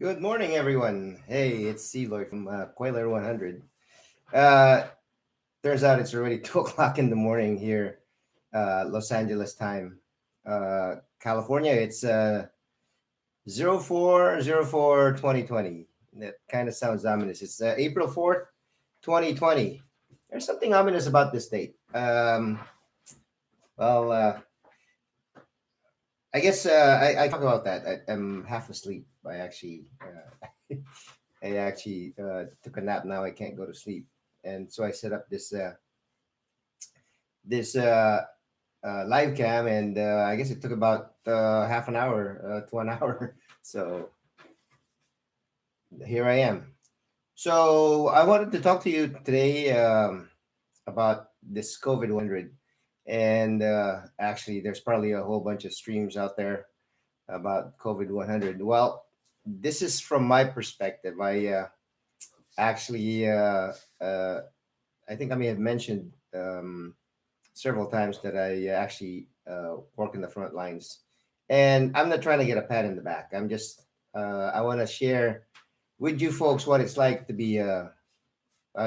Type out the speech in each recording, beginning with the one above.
Good morning, everyone. Hey, it's Celoy from Quailer 100. Uh, Turns out it's already 2 o'clock in the morning here, Los Angeles time. California, it's 04/04/2020. That kind of sounds ominous. It's April 4th, 2020. There's something ominous about this date. Well, I guess I talk about that. I'm half asleep. I actually took a nap. Now I can't go to sleep, and so I set up this live cam, and I guess it took about half an hour to an hour. So here I am. So I wanted to talk to you today about this COVID-100, and actually, there's probably a whole bunch of streams out there about COVID-100. Well, this is from my perspective. Actually, uh, I think I may have mentioned several times that I actually work in the front lines, and I'm not trying to get a pat in the back. I want to share with you folks what it's like to be. I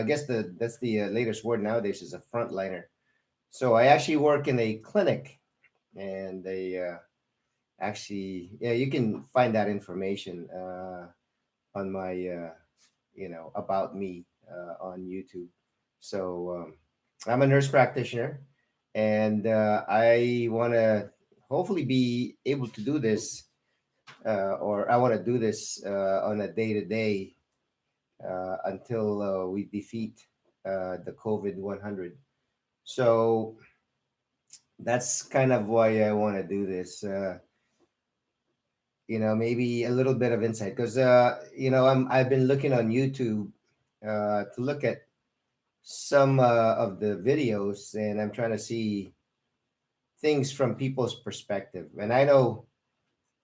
guess that's the latest word nowadays is a frontliner. So I actually work in a clinic, and they actually, yeah, you can find that information on my about me on YouTube. So I'm a nurse practitioner, and I want to hopefully be able to do this, or I want to do this on a day to day until we defeat the COVID-100. So that's kind of why I want to do this. Maybe a little bit of insight because I've been looking on YouTube to look at some of the videos, and I'm trying to see things from people's perspective. And I know,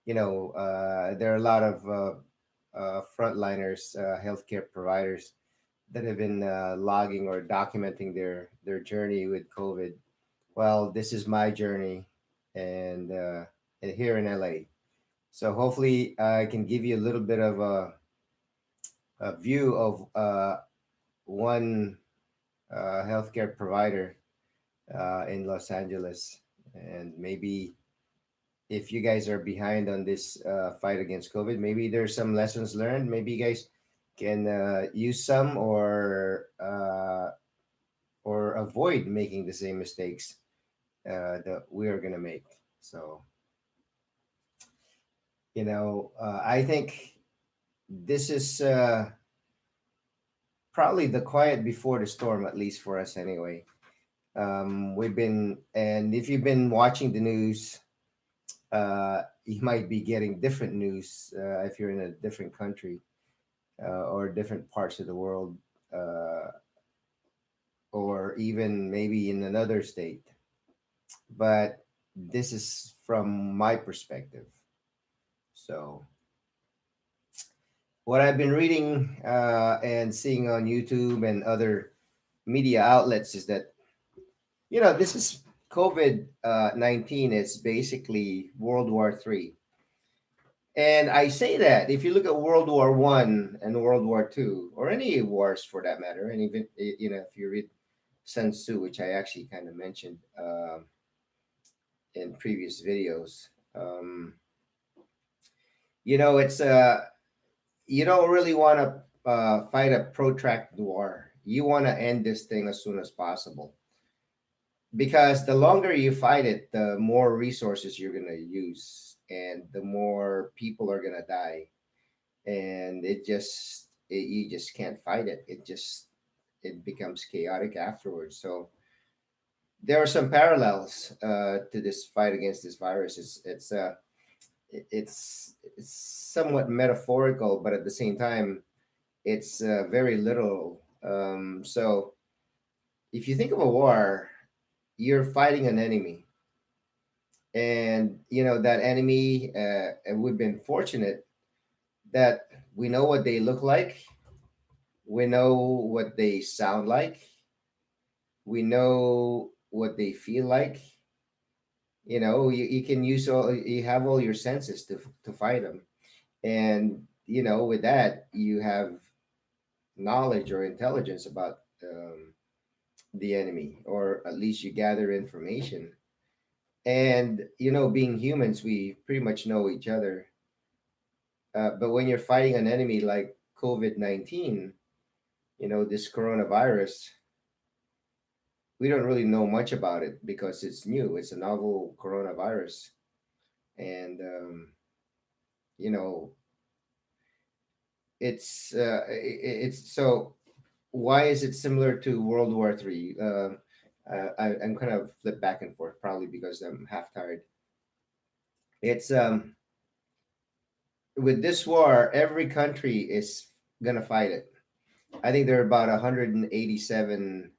there are a lot of frontliners, healthcare providers that have been logging or documenting their journey with COVID. Well, this is my journey, and here in LA. So hopefully, I can give you a little bit of a view of one healthcare provider in Los Angeles, and maybe if you guys are behind on this fight against COVID, maybe there's some lessons learned. Maybe you guys can use some or avoid making the same mistakes that we are gonna make. So I think this is probably the quiet before the storm, at least for us anyway. And if you've been watching the news, you might be getting different news if you're in a different country or different parts of the world, uh, or even maybe in another state. But this is from my perspective. So, what I've been reading and seeing on YouTube and other media outlets is that, this is COVID 19 is basically World War III. And I say that if you look at World War I and World War II, or any wars for that matter, and even if you read Sun Tzu, which I actually kind of mentioned in previous videos, it's you don't really want to fight a protracted war. You want to end this thing as soon as possible, because the longer you fight it, the more resources you're gonna use, and the more people are gonna die, and you just can't fight it. It becomes chaotic afterwards. So there are some parallels to this fight against this virus. It's somewhat metaphorical, but at the same time, it's very literal. So if you think of a war, you're fighting an enemy, and that enemy. And we've been fortunate that we know what they look like, we know what they sound like, we know what they feel like. You can use you have all your senses to fight them. And with that, you have knowledge or intelligence about the enemy, or at least you gather information. And being humans, we pretty much know each other. But when you're fighting an enemy like COVID-19, this coronavirus, we don't really know much about it because it's new. It's a novel coronavirus, and you know, it's so. Why is it similar to World War Three? I'm kind of flip back and forth, probably because I'm half tired. It's With this war, every country is gonna fight it. I think there are about 187.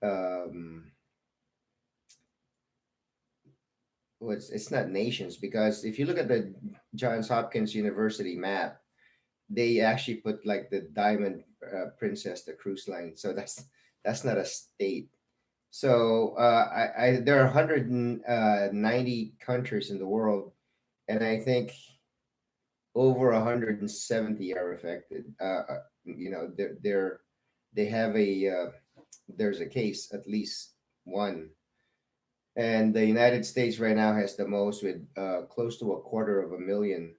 Um, it's not nations, because if you look at the Johns Hopkins University map, they actually put like the Diamond Princess, the cruise line. So that's not a state. So there are 190 countries in the world, and I think over 170 are affected. They have there's a case, at least one. And the United States right now has the most, with close to a quarter of a million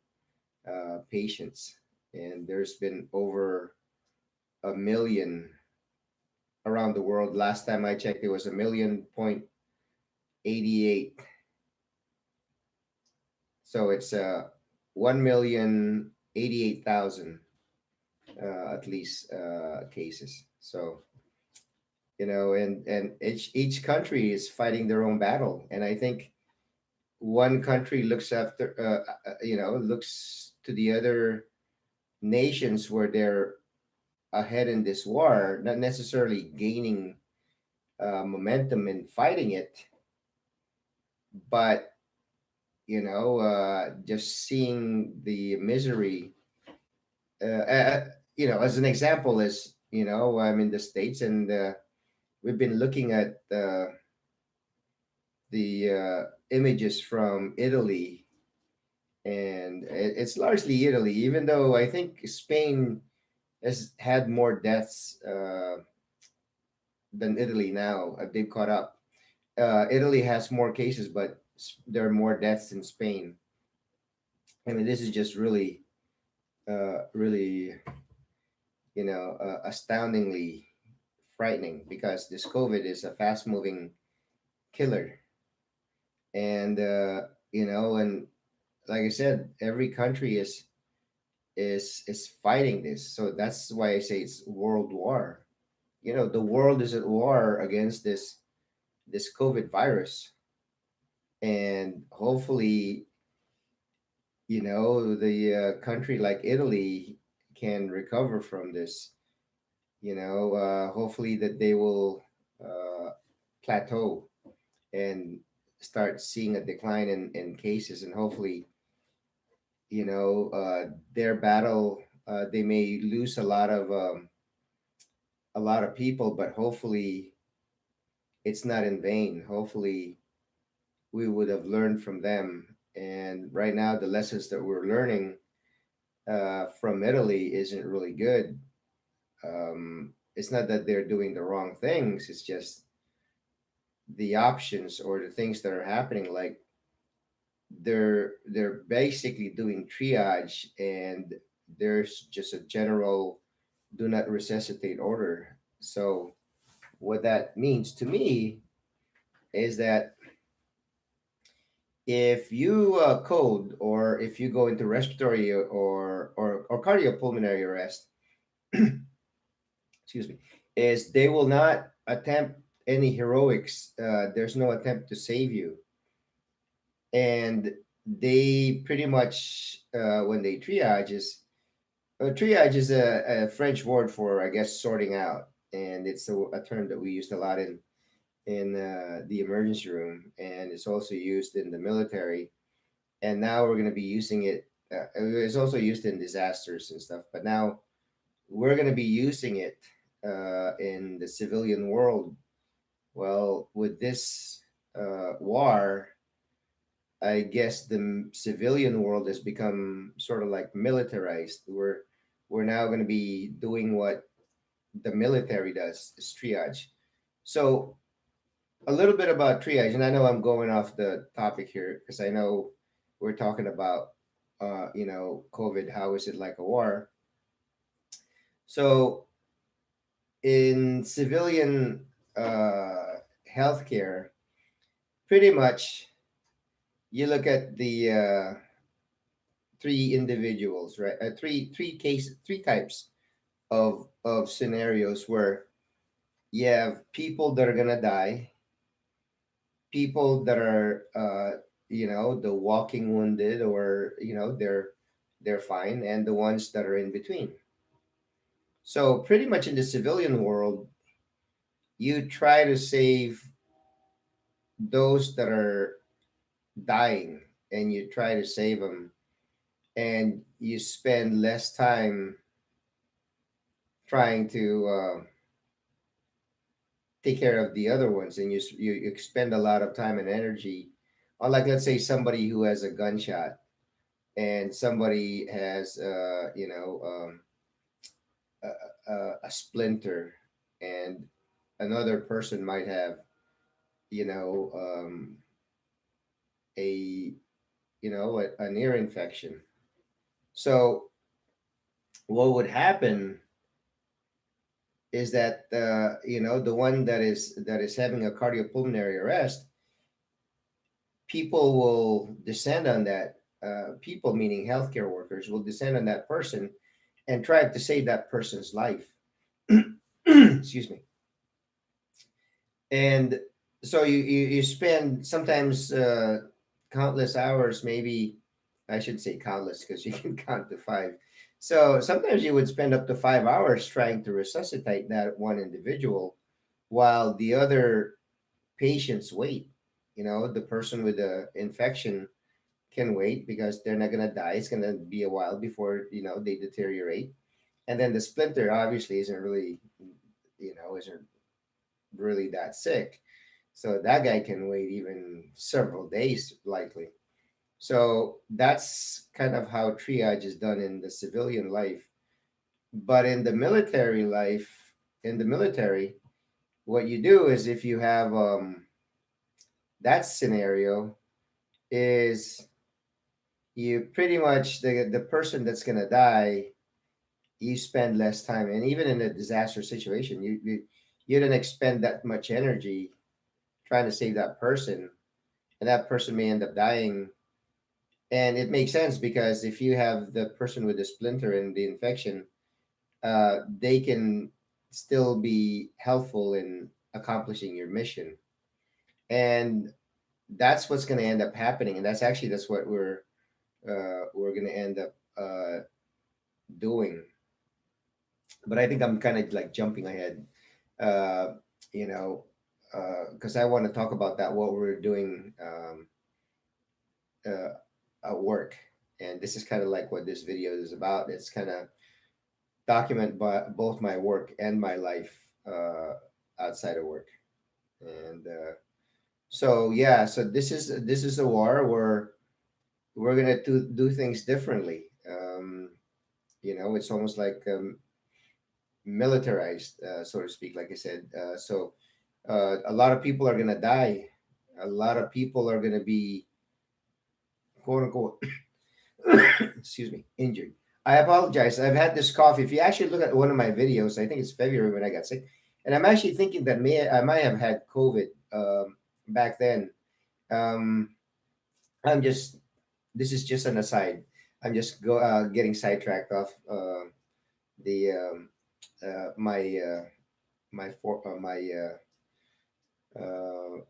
patients. And there's been over a million around the world. Last time I checked, it was a million point 88. So it's 1,088,000 at least cases. So and each country is fighting their own battle, and I think one country looks to the other nations where they're ahead in this war, not necessarily gaining momentum in fighting it, but just seeing the misery. As an example, is I'm in the States, and we've been looking at the images from Italy, and it's largely Italy, even though I think Spain has had more deaths than Italy now. They've caught up. Italy has more cases, but there are more deaths in Spain. I mean, this is just really, astoundingly frightening, because this COVID is a fast moving killer. And, and like I said, every country is fighting this. So that's why I say it's world war. The world is at war against this COVID virus. And hopefully, the country like Italy can recover from this. Hopefully that they will uh, plateau and start seeing a decline in cases, and hopefully, their battle. They may lose a lot of people, but hopefully it's not in vain. Hopefully we would have learned from them. And right now, the lessons that we're learning from Italy isn't really good. It's not that they're doing the wrong things. It's just the options or the things that are happening. Like they're basically doing triage, and there's just a general do not resuscitate order. So what that means to me is that if you code, or if you go into respiratory or cardiopulmonary arrest, excuse me, is they will not attempt any heroics. There's no attempt to save you, and they pretty much when they triage is a French word for, I guess, sorting out, and it's a term that we used a lot in the emergency room, and it's also used in the military. And now we're going to be using it. It's also used in disasters and stuff, but now we're going to be using it in the civilian world. Well, with this war, I guess the civilian world has become sort of like militarized. We're now going to be doing what the military does, is triage. So a little bit about triage, and I know I'm going off the topic here because I know we're talking about COVID. How is it like a war? So in civilian healthcare, pretty much you look at the three individuals, right? Three types of scenarios where you have people that are gonna die, people that are the walking wounded, or they're fine, and the ones that are in between. So pretty much in the civilian world, you try to save those that are dying, and you try to save them, and you spend less time trying to take care of the other ones, and you expend a lot of time and energy on, like, let's say somebody who has a gunshot, and somebody has a splinter, and another person might have you know a an ear infection. So what would happen is that the one that is having a cardiopulmonary arrest, people will descend on that. People, meaning healthcare workers, will descend on that person and try to save that person's life. Excuse me. And so you spend sometimes countless hours, maybe I should say countless because you can count to five. So sometimes you would spend up to 5 hours trying to resuscitate that one individual while the other patients wait. The person with the infection can wait because they're not going to die. It's going to be a while before they deteriorate. And then the splinter obviously isn't really that sick, so that guy can wait even several days likely. So that's kind of how triage is done in the civilian life. But in the military life, in the military, what you do is, if you have that scenario, is you pretty much, the person that's gonna die, you spend less time, and even in a disaster situation, you don't expend that much energy trying to save that person, and that person may end up dying. And it makes sense because if you have the person with the splinter and the infection, they can still be helpful in accomplishing your mission. And that's what's going to end up happening, and that's what we're going to end up doing. But I think I'm kind of like jumping ahead, uh, you know, because I want to talk about that, what we're doing uh, at work. And this is kind of like what this video is about. It's kind of document both my work and my life outside of work. And so yeah, so this is a war where we're gonna do things differently. It's almost like militarized, so to speak, like I said. So a lot of people are gonna die. A lot of people are gonna be, quote unquote, excuse me, injured. I apologize. I've had this cough. If you actually look at one of my videos, I think it's February when I got sick, and I'm actually thinking that I might have had COVID back then. Um, I'm just This is just an aside. I'm just getting sidetracked off the my for uh,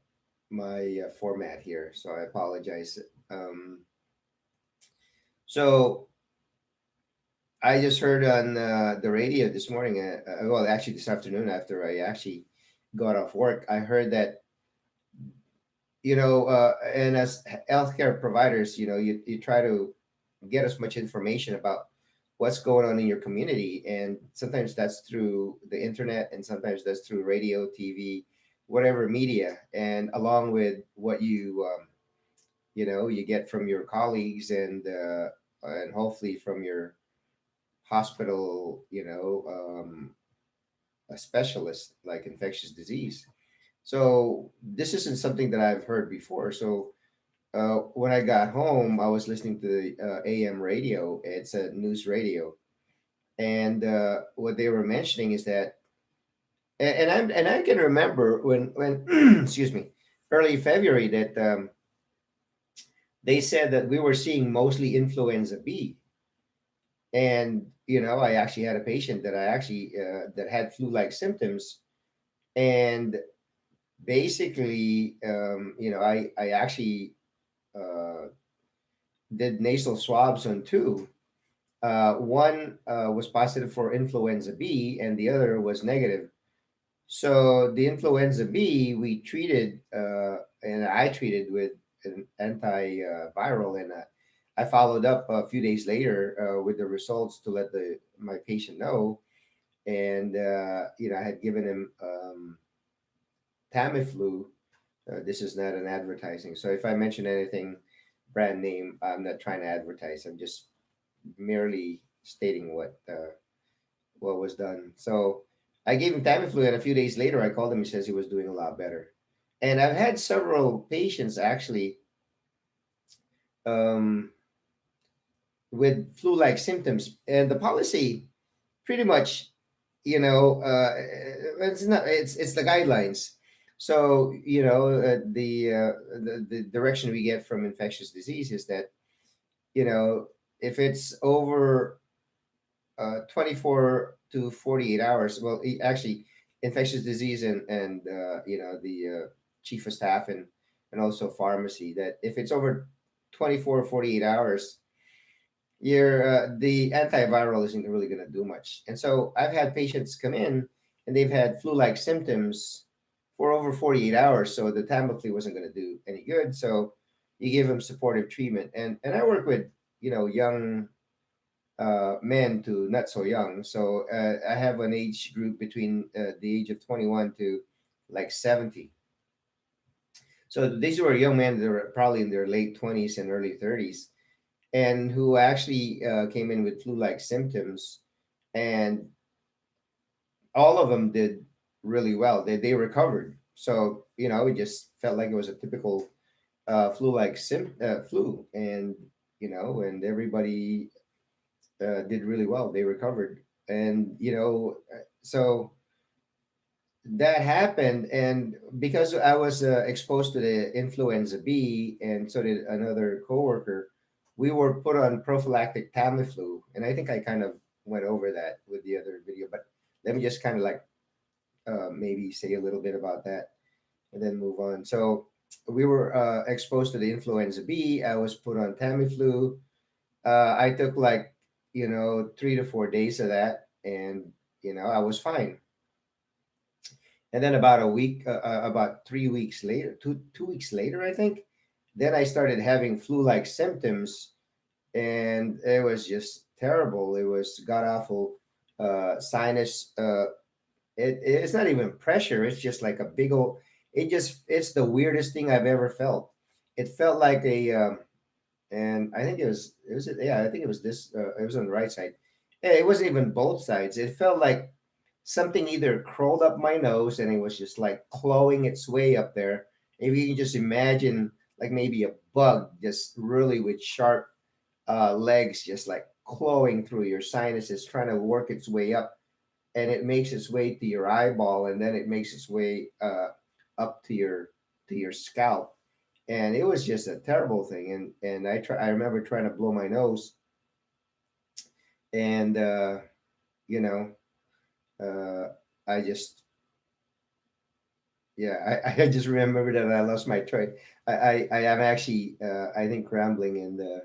my format here. So I apologize. Um, so I just heard on the radio this morning. Well, actually, this afternoon after I actually got off work, I heard that and as healthcare providers, you try to get as much information about what's going on in your community, and sometimes that's through the internet, and sometimes that's through radio, TV, whatever media, and along with what you you get from your colleagues and hopefully from your hospital, a specialist like infectious disease. So this isn't something that I've heard before. So when I got home, I was listening to the AM radio. It's a news radio, and what they were mentioning is that, and I can remember when excuse me, early February that they said that we were seeing mostly influenza B, and I actually had a patient that I actually that had flu-like symptoms, and basically, I actually uh, did nasal swabs on two. One was positive for influenza B, and the other was negative. So the influenza B we treated, and I treated with an antiviral, and I followed up a few days later with the results to let the my patient know, and I had given him Tamiflu. This is not an advertising, so if I mention anything brand name, I'm not trying to advertise. I'm just merely stating what was done. So I gave him Tamiflu, and a few days later, I called him. He says he was doing a lot better. And I've had several patients actually um, with flu-like symptoms, and the policy pretty much, it's not. It's the guidelines. So the direction we get from infectious disease is that if it's over 24 to 48 hours. Well, actually, infectious disease and the chief of staff and also pharmacy, that if it's over 24 or 48 hours, the antiviral isn't really going to do much. And so I've had patients come in and they've had flu-like symptoms for over 48 hours. So the Tamiflu wasn't going to do any good. So you give them supportive treatment. And I work with, young men to not so young. So I have an age group between the age of 21 to like 70. So these were young men that were probably in their late 20s and early 30s, and who actually came in with flu-like symptoms, and all of them did really well. They recovered. So it just felt like it was a typical flu, and everybody did really well. They recovered, and so that happened, and because I was exposed to the influenza B, and so did another coworker, we were put on prophylactic Tamiflu, and I think I kind of went over that with the other video, but let me just kind of like maybe say a little bit about that and then move on. So we were exposed to the influenza B. I was put on Tamiflu. I took like 3 to 4 days of that, and I was fine. And then about a week, about 3 weeks later, 2 weeks later, I think, then I started having flu-like symptoms, and it was just terrible. It was god awful sinus. It's not even pressure. It's just like a big old. It's the weirdest thing I've ever felt. It felt like and I think yeah, I think it was this. It was on the right side. Yeah, it wasn't even both sides. It felt like something either crawled up my nose and it was just like clawing its way up there. If you can just imagine, like maybe a bug just really with sharp legs, just like clawing through your sinuses, trying to work its way up, and it makes its way to your eyeball, and then it makes its way up to your scalp, and it was just a terrible thing. And I remember trying to blow my nose, and you know uh, I just yeah, I just remember that I lost my train. I am actually I think rambling, and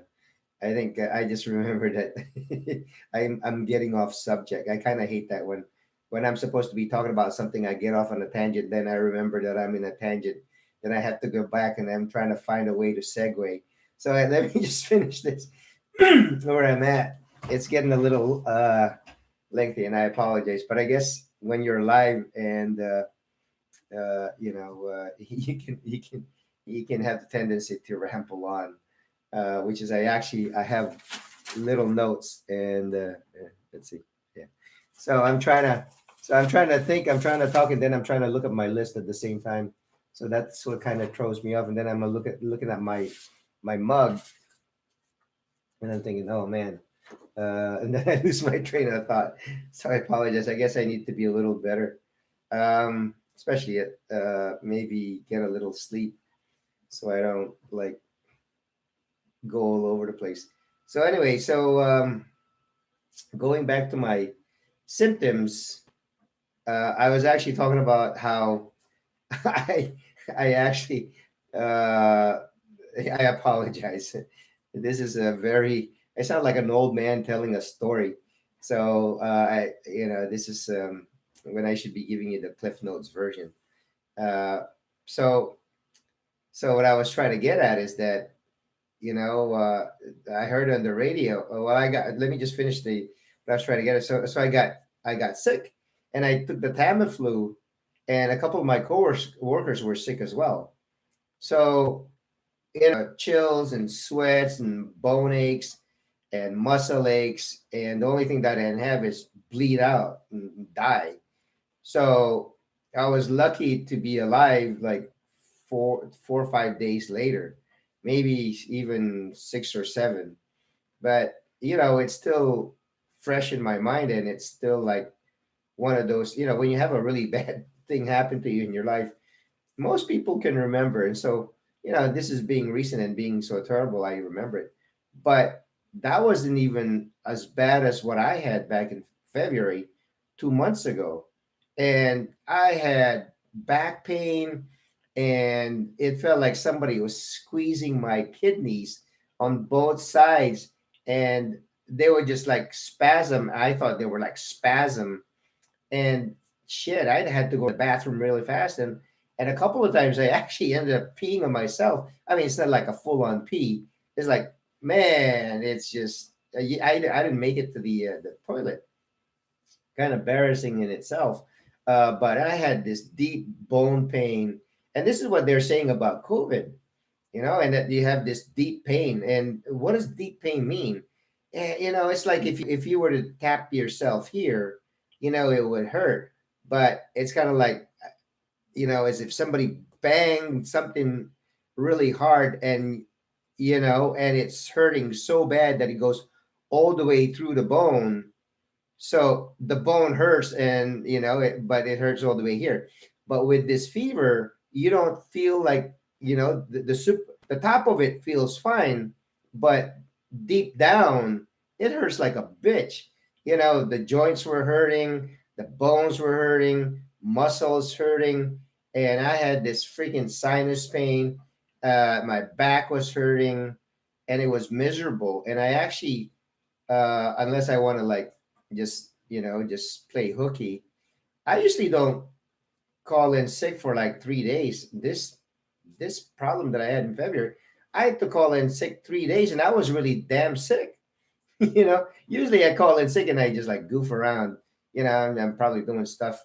I think I just remember that I'm getting off subject. I kind of hate that when I'm supposed to be talking about something, I get off on a tangent. Then I remember that I'm in a tangent. Then I have to go back, and I'm trying to find a way to segue. So let me just finish this where I'm at. It's getting a little lengthy, and I apologize. But I guess when you're live and you can you can have the tendency to ramble on, which is I have little notes and let's see, yeah. So I'm trying to think, I'm trying to talk, and then I'm trying to look at my list at the same time. So that's what kind of throws me off, and then I'm looking at my mug, and I'm thinking, oh man, and then I lose my train of thought. So I apologize. I guess I need to be a little better, especially at maybe get a little sleep so I don't like go all over the place. So anyway, going back to my symptoms, I was actually talking about how I I actually I apologize. This is a very I sound like an old man telling a story. So this is when I should be giving you the Cliff Notes version. Uh, so so what I was trying to get at is that I heard on the radio. Well, I got. Let me just finish the. What I was trying to get at. So I got sick, and I took the Tamiflu, and a couple of my coworkers were sick as well. So chills and sweats and bone aches and muscle aches, and the only thing that I didn't have is bleed out and die. So I was lucky to be alive like 4 or 5 days later, maybe even 6 or 7. But it's still fresh in my mind, and it's still like one of those. When you have a really bad thing happen to you in your life, most people can remember. And so, this is being recent and being so terrible, I remember it. But that wasn't even as bad as what I had back in February, 2 months ago. And I had back pain, and it felt like somebody was squeezing my kidneys on both sides. And they were just like spasm. I thought they were like spasm, and shit, I had to go to the bathroom really fast, and a couple of times I actually ended up peeing on myself. I mean, it's not like a full on pee. It's like, man, it's just I didn't make it to the toilet. Kind of embarrassing in itself. But I had this deep bone pain, and this is what they're saying about COVID. And that you have this deep pain. And what does deep pain mean? It's like if you were to tap yourself here, it would hurt. But it's kind of like, as if somebody banged something really hard, and it's hurting so bad that it goes all the way through the bone. So the bone hurts, and but it hurts all the way here. But with this fever, you don't feel like, the top of it feels fine, but deep down it hurts like a bitch. The joints were hurting, the bones were hurting, muscles hurting, and I had this freaking sinus pain. My back was hurting, and it was miserable. And I actually, unless I want to like just play hooky, I usually don't call in sick for like 3 days. This problem that I had in February, I had to call in sick 3 days, and I was really damn sick. Usually I call in sick and I just like goof around. I'm probably doing stuff,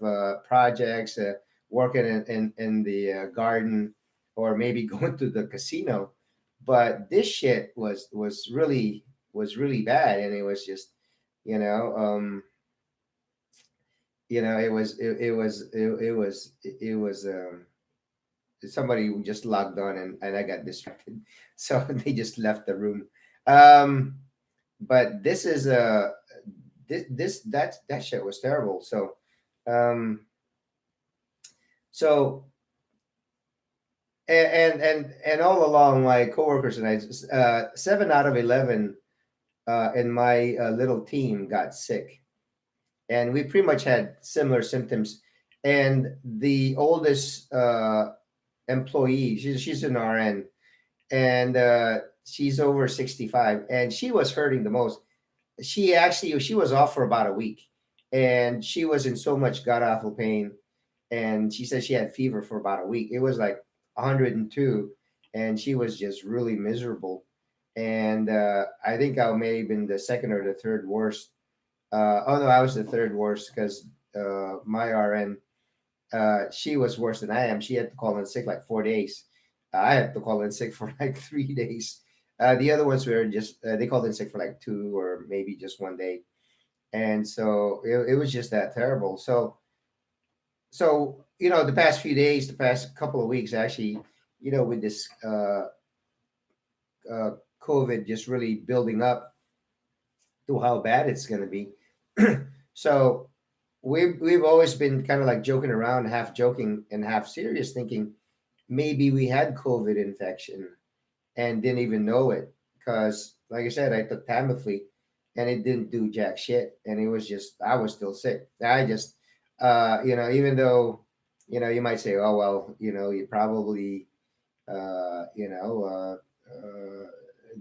projects, working in the garden, or maybe going to the casino. But this shit was really bad, and it was just, you know, um, it was somebody who just logged on, and I got distracted, so they just left the room. Um, but this is that shit was terrible. Um, so and all along, my coworkers and I, 7 out of 11 in my little team got sick, and we pretty much had similar symptoms. And the oldest employee, she's an RN, and she's over 65, and she was hurting the most. She was off for about a week, and she was in so much god awful pain. And she said she had fever for about a week. It was like 102, and she was just really miserable. And I think I may have been the second or the third worst. Oh no, I was the third worst, because my RN, she was worse than I am. She had to call in sick like 4 days. I had to call in sick for like 3 days. The other ones were just they called in sick for like 2 or maybe just one day, and so it was just that terrible. So the past few days, the past couple of weeks, actually, with this uh, COVID just really building up to how bad it's going to be. So we've always been kind of like joking around, half joking and half serious, thinking maybe we had COVID infection and didn't even know it. Because, like I said, I took Tamiflu and it didn't do jack shit. And it was just, I was still sick. I just, even though, you might say, oh, well, you probably,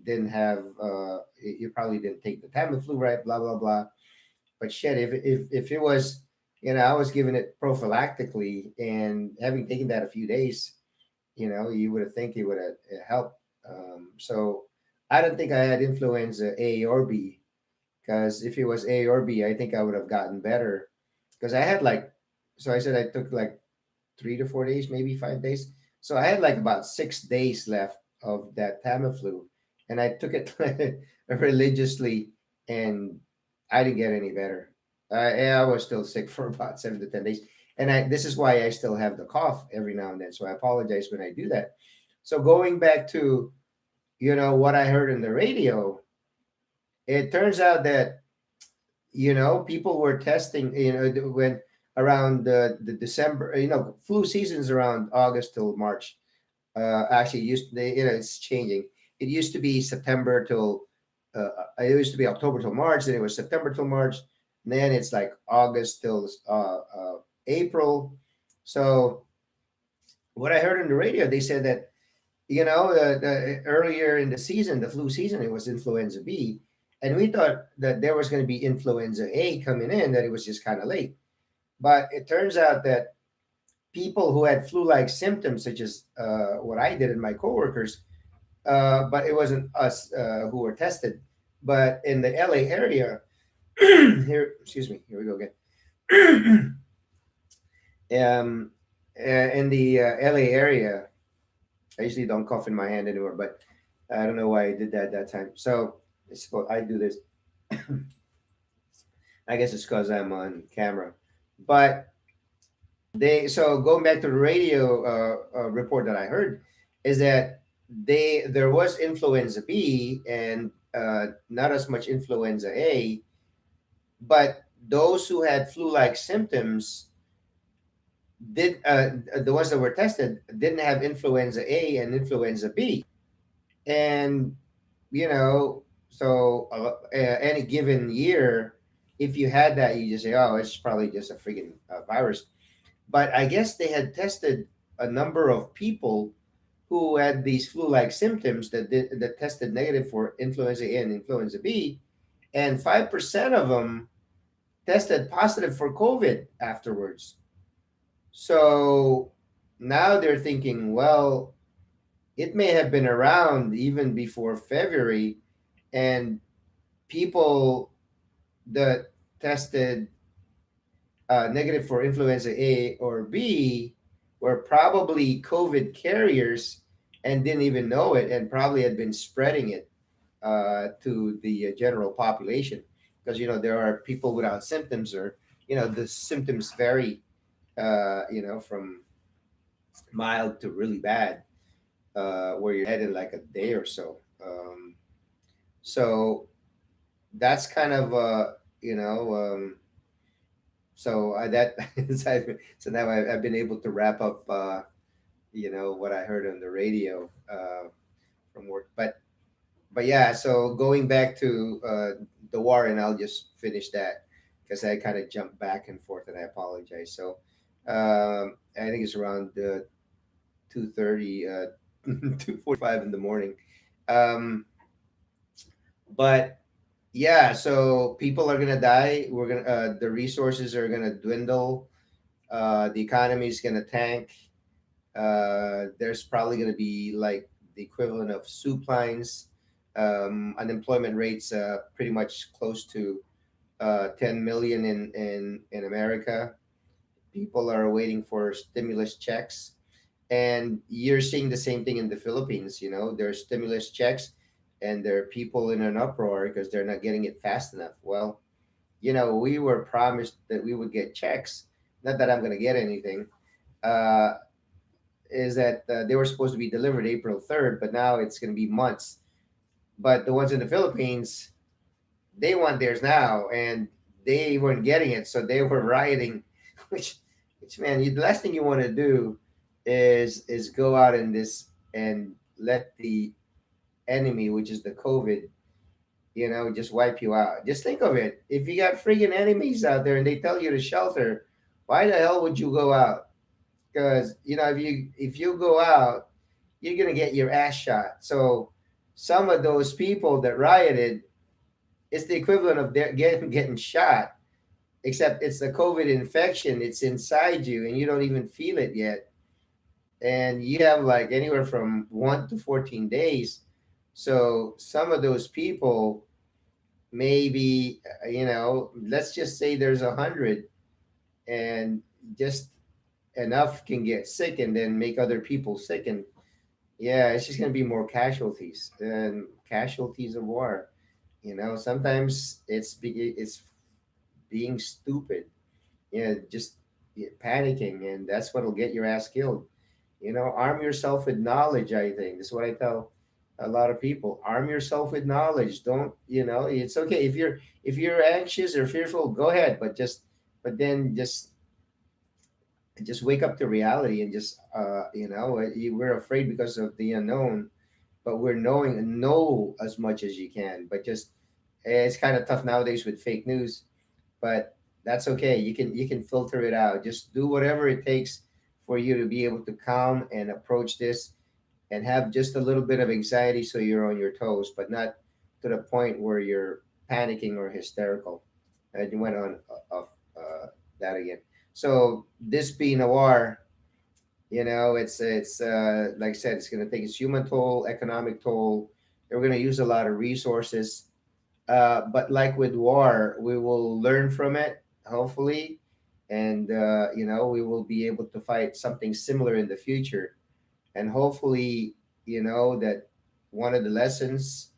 didn't have, you probably didn't take the Tamiflu right, blah, blah, blah. But shit, if it was, I was giving it prophylactically and having taken that a few days, you would have think it would have helped. So I don't think I had influenza A or B, because if it was A or B, I think I would have gotten better. Because I had like, so I said I took like 3 to 4 days, maybe 5 days. So I had like about 6 days left of that Tamiflu, and I took it religiously, and I didn't get any better. I was still sick for about 7 to 10 days, and this is why I still have the cough every now and then. So I apologize when I do that. So going back to what I heard in the radio, it turns out that people were testing, when around the December, flu season's around August till March. Actually, it's changing. It used to be September till it used to be October till March, then it was September till March, and then it's like August till April. So what I heard on the radio, they said that the earlier in the season, the flu season, it was influenza B, and we thought that there was going to be influenza A coming in, that it was just kind of late. But it turns out that people who had flu-like symptoms, such as what I did and my coworkers, but it wasn't us who were tested, but in the LA area, here, excuse me, here we go again. In the LA area, I usually don't cough in my hand anymore, but I don't know why I did that time. So I do this. I guess it's because I'm on camera. But so going back to the radio report that I heard, is that there was influenza B and not as much influenza A, but those who had flu-like symptoms did the ones that were tested didn't have influenza A and influenza B, and so any given year, if you had that, you just say, oh, it's probably just a freaking virus. But I guess they had tested a number of people who had these flu-like symptoms that tested negative for influenza A and influenza B, and 5% of them tested positive for COVID afterwards. So now they're thinking, well, it may have been around even before February, and people that tested negative for influenza A or B were probably COVID carriers and didn't even know it, and probably had been spreading it to the general population. Because there are people without symptoms, or the symptoms vary, from mild to really bad, where you're headed in like a day or so. So that's kind of so that so now I've been able to wrap up what I heard on the radio from work. But yeah, so going back to the war, and I'll just finish that because I kind of jumped back and forth, and I apologize. So I think it's around 2:30, 2:45 in the morning. Um, but yeah, so people are gonna die. We're gonna the resources are gonna dwindle. The economy is gonna tank. There's probably gonna be like the equivalent of soup lines. Unemployment rates pretty much close to 10 million in America. People are waiting for stimulus checks. And you're seeing the same thing in the Philippines. There's stimulus checks, and there are people in an uproar because they're not getting it fast enough. Well, we were promised that we would get checks. Not that I'm going to get anything. Uh, is that they were supposed to be delivered April 3rd, but now it's going to be months. But the ones in the Philippines, they want theirs now, and they weren't getting it, so they were rioting. which which, man, the last thing you want to do is go out in this and let the enemy, which is the COVID, just wipe you out. Just think of it. If you got freaking enemies out there and they tell you to shelter, why the hell would you go out? Because if you go out, you're gonna get your ass shot. So some of those people that rioted, it's the equivalent of their getting shot, except it's the COVID infection. It's inside you, and you don't even feel it yet. And you have like anywhere from 1 to 14 days. So some of those people, maybe, let's just say there's 100, and just enough can get sick and then make other people sick. And yeah, it's just going to be more casualties and casualties of war. Sometimes it's being stupid. Just panicking, and that's what'll get your ass killed. Arm yourself with knowledge. I think that's what I tell a lot of people. Arm yourself with knowledge. Don't, it's okay if you're anxious or fearful, go ahead, but then just wake up to reality, and just we're afraid because of the unknown, but we're know as much as you can. But just it's kind of tough nowadays with fake news, but that's okay. You can filter it out. Just do whatever it takes for you to be able to calm and approach this, and have just a little bit of anxiety so you're on your toes, but not to the point where you're panicking or hysterical. And you went on off that again. So this being a war, it's like I said, it's going to take its human toll, economic toll. We're going to use a lot of resources, but like with war, we will learn from it, hopefully, and we will be able to fight something similar in the future. And hopefully, that one of the lessons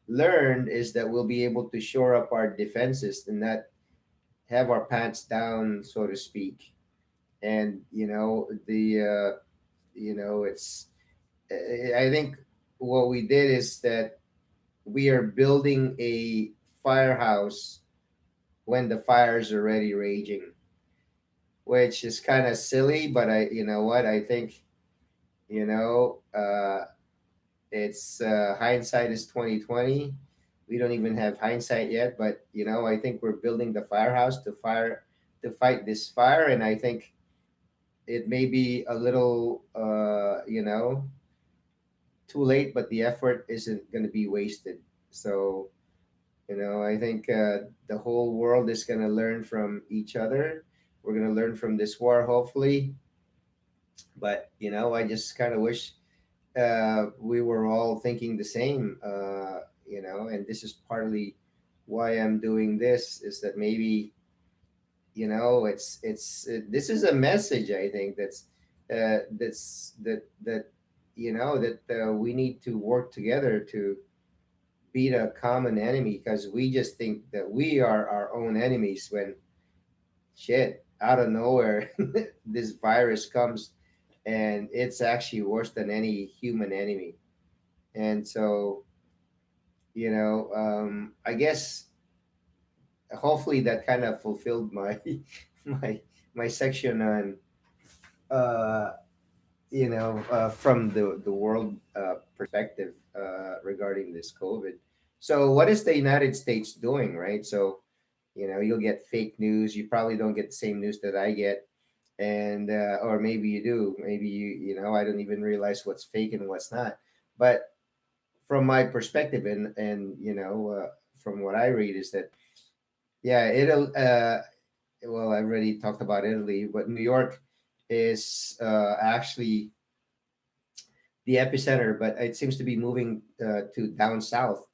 learned is that we'll be able to shore up our defenses and not have our pants down, so to speak. And it's I think what we did is that we are building a firehouse when the fire's already raging, which is kind of silly, but you know what, I think, you know it's hindsight is 2020. We don't even have hindsight yet, but I think we're building the firehouse to fight this fire. And I think it may be a little too late, but the effort isn't going to be wasted. So I think the whole world is going to learn from each other. We're going to learn from this war, hopefully. But I just kind of wish we were all thinking the same. And this is partly why I'm doing this, is that maybe this is a message, I think, that we need to work together to beat a common enemy, because we just think that we are our own enemies, when shit, out of nowhere this virus comes, and it's actually worse than any human enemy. And so I guess hopefully that kind of fulfilled my my my section on uh from the world perspective regarding this COVID. So what is the United States doing, right? So you'll get fake news. You probably don't get the same news that I get, and or maybe you do. Maybe I don't even realize what's fake and what's not. But from my perspective, and from what I read, is that, yeah, it'll well, I already talked about Italy, but New York is actually the epicenter, but it seems to be moving to down south.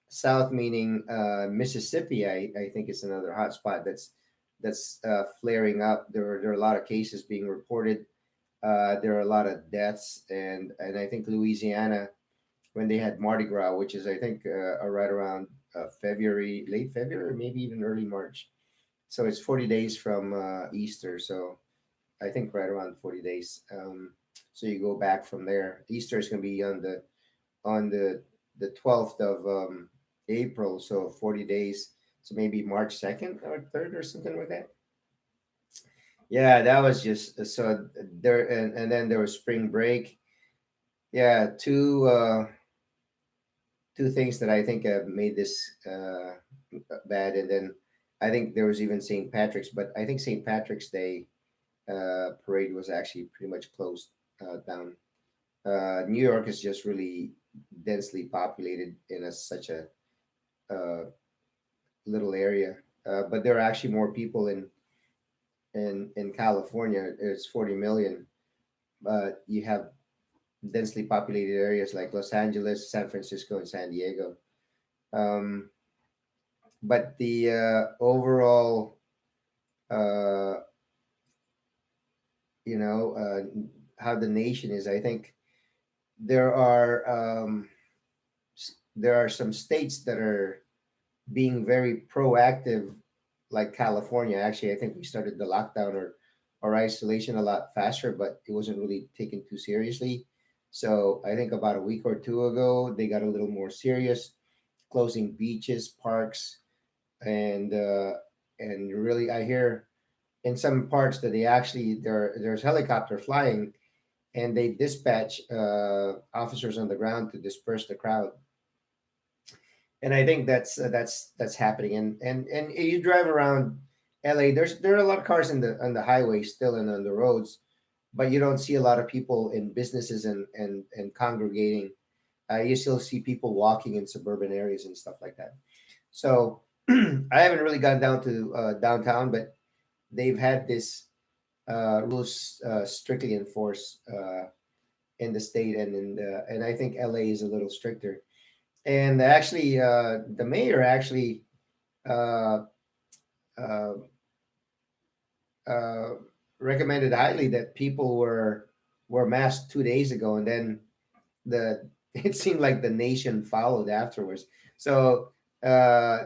South meaning Mississippi. I think it's another hotspot that's flaring up. There are a lot of cases being reported. There are a lot of deaths, and I think Louisiana, when they had Mardi Gras, which is I think right around February, late February, maybe even early March. So it's 40 days from Easter. So I think right around 40 days. So you go back from there. Easter is going to be on the 12th of April, so 40 days. So maybe March 2nd or 3rd or something like that. Yeah, that was just so there, and then there was spring break. Yeah, two things that I think have made this bad, and then I think there was even St. Patrick's, but I think St. Patrick's Day parade was actually pretty much closed down. New York is just really densely populated in such a uh, little area, but there are actually more people in California. It's 40 million, but you have densely populated areas like Los Angeles, San Francisco, and San Diego. Um, but the overall, uh, you know, how the nation is, I think there are there are some states that are being very proactive, like California. Actually, I think we started the lockdown or isolation a lot faster, but it wasn't really taken too seriously. So I think about a week or two ago, they got a little more serious, closing beaches, parks, and really, I hear in some parts that they actually there's helicopter flying, and they dispatch officers on the ground to disperse the crowd. And I think that's happening. And you drive around LA. There are a lot of cars in the on the highway still and on the roads, but you don't see a lot of people in businesses and congregating. You still see people walking in suburban areas and stuff like that. So I haven't really gone down to downtown, but they've had this rules strictly enforced in the state and I think LA is a little stricter. And actually, the mayor actually uh, uh, uh, recommended highly that people were masked 2 days ago, and then the it seemed like the nation followed afterwards. So uh,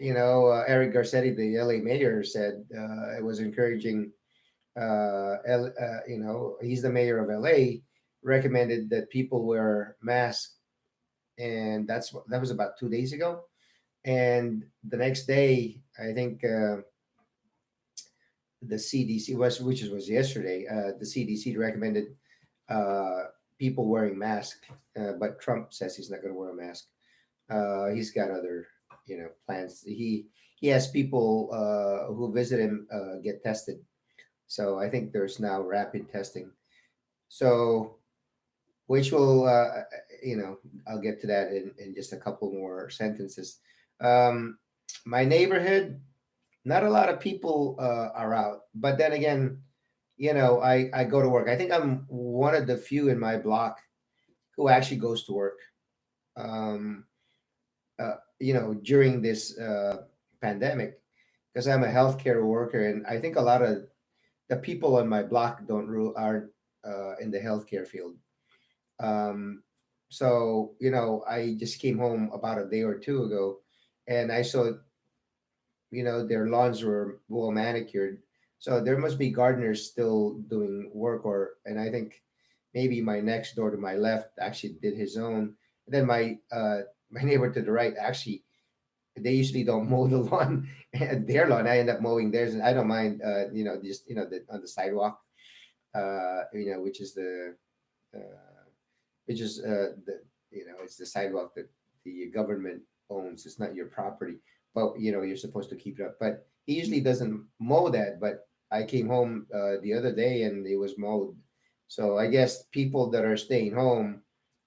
Eric Garcetti, the LA mayor, said it was encouraging. He's the mayor of LA. Recommended that people wear masks, and that was about 2 days ago. And the next day, I think the CDC which was yesterday. The CDC recommended uh, people wearing masks, but Trump says he's not going to wear a mask. He's got other plans. He has people who visit him get tested. So I think there's now rapid testing. So which will I'll get to that in just a couple more sentences. Um, my neighborhood, not a lot of people are out, but then again, I go to work. I think I'm one of the few in my block who actually goes to work. Um, during this pandemic, because I'm a healthcare worker, and I think a lot of the people on my block don't rule aren't in the healthcare field. Um, so I just came home about a day or two ago, and I saw their lawns were well manicured. So there must be gardeners still doing work, and I think maybe my next door to my left actually did his own. And then my neighbor to the right actually, they usually don't mow the lawn, their lawn. I end up mowing theirs, and I don't mind. Just on the sidewalk, which is uh, it's the sidewalk that the government owns. It's not your property, but you're supposed to keep it up. But he usually doesn't mow that. But I came home the other day and it was mowed. So I guess people that are staying home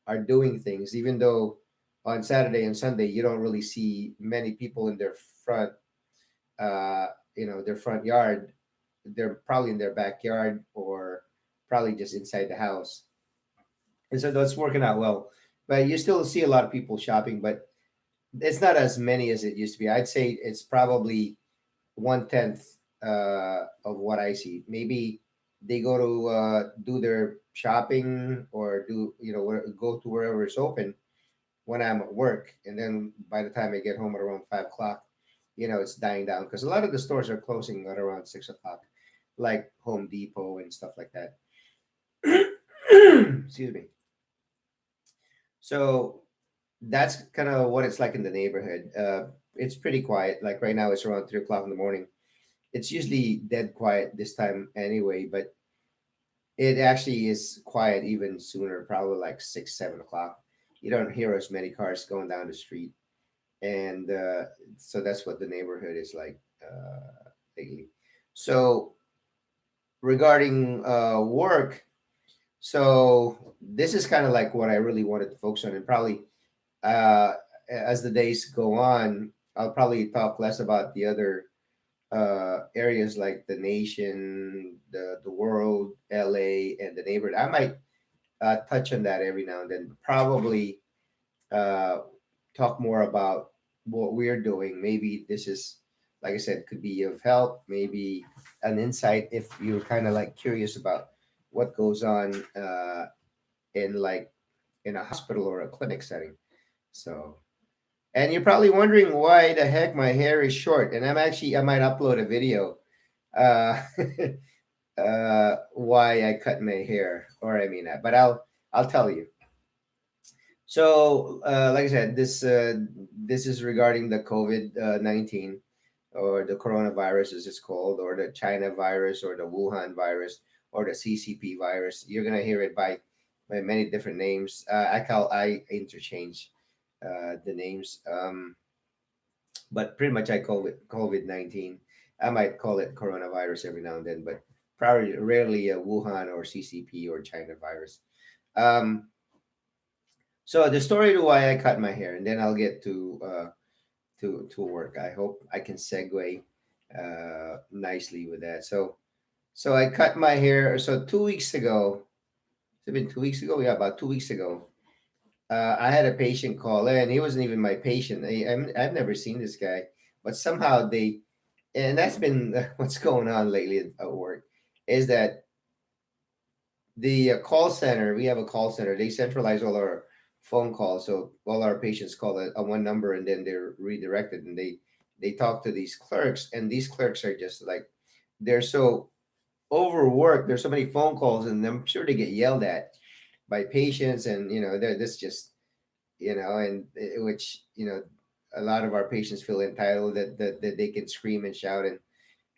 are doing things, even though on Saturday and Sunday you don't really see many people in their front, uh, their front yard. They're probably in their backyard or probably just inside the house, and so that's working out well. But you still see a lot of people shopping, but it's not as many as it used to be. I'd say it's probably 1/10 of what I see. Maybe they go to do their shopping or do go to wherever it's open when I'm at work, and then by the time I get home at around 5 o'clock, it's dying down because a lot of the stores are closing at around 6 o'clock, like Home Depot and stuff like that. Excuse me. So that's kind of what it's like in the neighborhood. It's pretty quiet. Like right now, it's around 3 o'clock in the morning. It's usually dead quiet this time anyway, but it actually is quiet even sooner, probably like 6, 7 o'clock. You don't hear as many cars going down the street, and so that's what the neighborhood is like lately. So regarding work, so this is kind of like what I really wanted to focus on, and probably uh, as the days go on, I'll probably talk less about the other areas like the nation, the world, LA, and the neighborhood. I might touch on that every now and then. Probably uh, talk more about what we're doing. Maybe this is, like I said, could be of help. Maybe an insight if you're kind of like curious about what goes on in like in a hospital or a clinic setting. So, and you're probably wondering why the heck my hair is short. And I might upload a video uh, why I cut my hair, or I mean, but I'll tell you. So, like I said, this is regarding the COVID-19 or the coronavirus, as it's called, or the China virus, or the Wuhan virus, or the CCP virus. You're gonna hear it by many different names. I interchange the names, but pretty much I call it COVID-19. I might call it coronavirus every now and then, but probably rarely a Wuhan or CCP or China virus. Um, so the story to why I cut my hair, and then I'll get to work. I hope I can segue nicely with that. So I cut my hair. So 2 weeks ago, it's been 2 weeks ago. Yeah, about 2 weeks ago. I had a patient call in. He wasn't even my patient. I've never seen this guy, but somehow and that's been what's going on lately at work, is that the call center, we have a call center, they centralize all our phone calls, so all our patients call a one number, and then they're redirected, and they talk to these clerks, and these clerks are just like, they're so overworked, there's so many phone calls, and I'm sure they get yelled at by patients, and they're this just and which a lot of our patients feel entitled that they can scream and shout,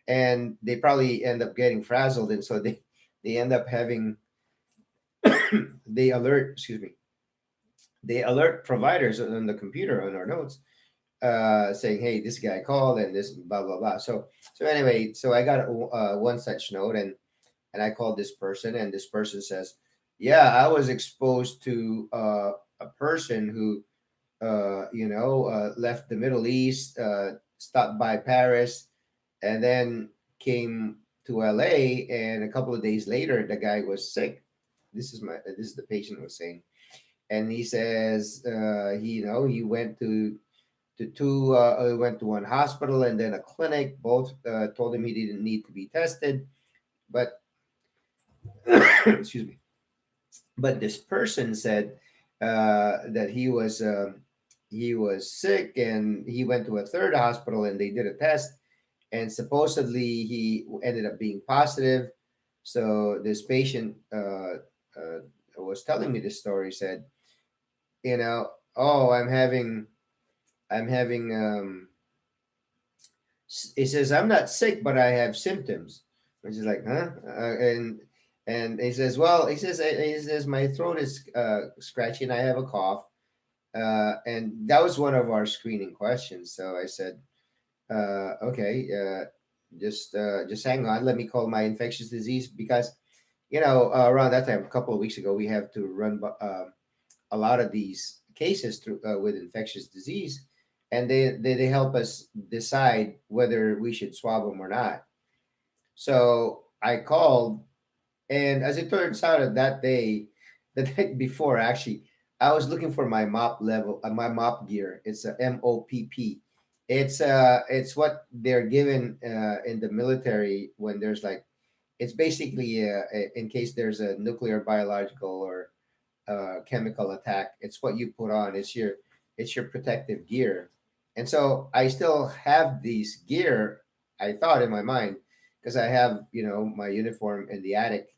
and they probably end up getting frazzled, and so they end up having they alert excuse me they alert providers on the computer on our notes, saying, hey, this guy called and this blah blah blah. So anyway, so I got one such note, and I called this person, and this person says, yeah, I was exposed to a person who left the Middle East, stopped by Paris, and then came to LA, and a couple of days later the guy was sick. This is the patient was saying, and he says he went to two he went to one hospital and then a clinic. Both told him he didn't need to be tested, but excuse me. But this person said that he was sick, and he went to a third hospital and they did a test, and supposedly he ended up being positive. So this patient was telling me this story. Said, oh, I'm having he says, I'm not sick, but I have symptoms, which is like, huh? And he says, well, he says my throat is scratchy and I have a cough. And that was one of our screening questions. So I said, okay, just hang on. Let me call my infectious disease, because around that time, a couple of weeks ago, we have to run a lot of these cases through with infectious disease, and they help us decide whether we should swab them or not. So I called, and as it turns out, that day, the night before, actually, I was looking for my my mop gear. It's a MOPP. It's what they're given in the military when there's like It's basically in case there's a nuclear, biological, or chemical attack. It's what you put on. It's your protective gear. And so I still have these gear. I thought in my mind, because I have my uniform in the attic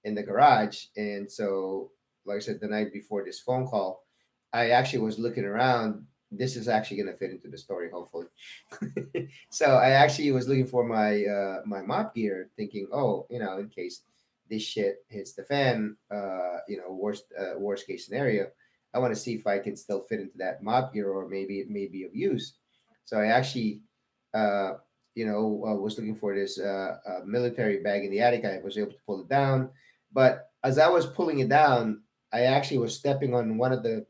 in the garage. And so, like I said, the night before this phone call, I actually was looking around. This is actually going to fit into the story, hopefully. So I actually was looking for my mop gear, thinking, oh, in case this shit hits the fan, worst case scenario, I want to see if I can still fit into that mop gear, or maybe it may be of use. So I actually, was looking for this military bag in the attic. I was able to pull it down, but as I was pulling it down, I actually was stepping on one of the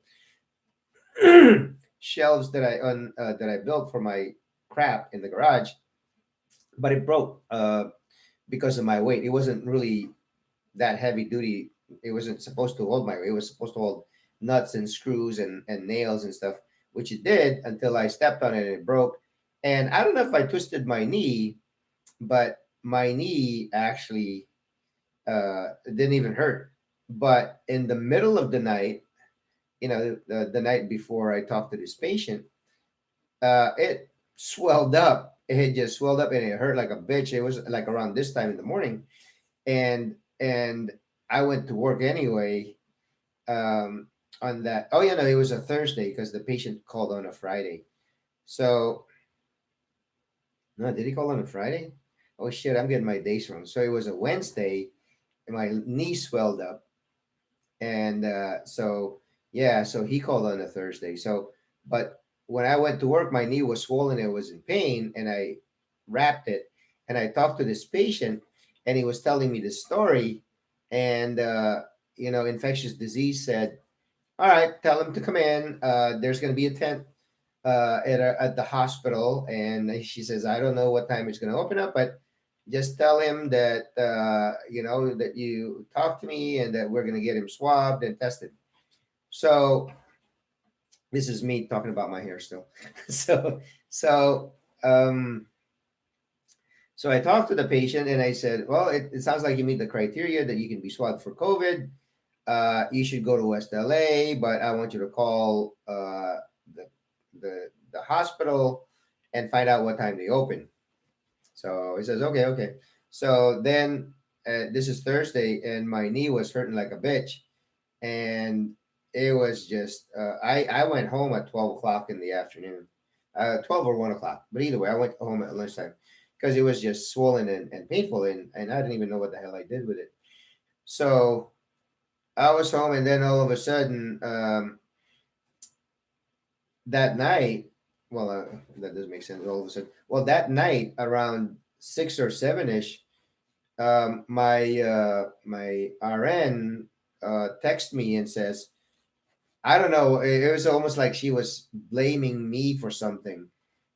shelves that I built for my crap in the garage, but it broke because of my weight. It wasn't really that heavy duty. It wasn't supposed to hold my weight. It was supposed to hold nuts and screws and nails and stuff, which it did until I stepped on it and it broke. And I don't know if I twisted my knee, but my knee actually didn't even hurt. But in the middle of the night, the night before I talked to this patient, it swelled up. It just swelled up and it hurt like a bitch. It was like around this time in the morning, and I went to work anyway. On that, oh yeah, no, it was a Thursday because the patient called on a Friday. So no, did he call on a Friday? Oh shit, I'm getting my days wrong. So it was a Wednesday, and my knee swelled up, and so yeah, so he called on a Thursday. So, but when I went to work, my knee was swollen. It was in pain, and I wrapped it. And I talked to this patient, and he was telling me the story. And infectious disease said, "All right, tell him to come in. There's going to be a tent at the hospital." And she says, "I don't know what time it's going to open up, but just tell him that that you talked to me and that we're going to get him swabbed and tested." So this is me talking about my hair still. so so um so I talked to the patient and I said, "Well, it sounds like you meet the criteria that you can be swabbed for COVID. You should go to West LA, but I want you to call the, the hospital and find out what time they open." So he says, "Okay, okay." So then this is Thursday, and my knee was hurting like a bitch, and it was just I went home at 12 o'clock in the afternoon, 12 or 1 o'clock. But either way, I went home at lunchtime because it was just swollen and painful, and I didn't even know what the hell I did with it. So I was home, and then all of a sudden, that night, well, that doesn't make sense. All of a sudden, well, that night around 6 or 7 ish, my RN texts me and says, I don't know. It was almost like she was blaming me for something.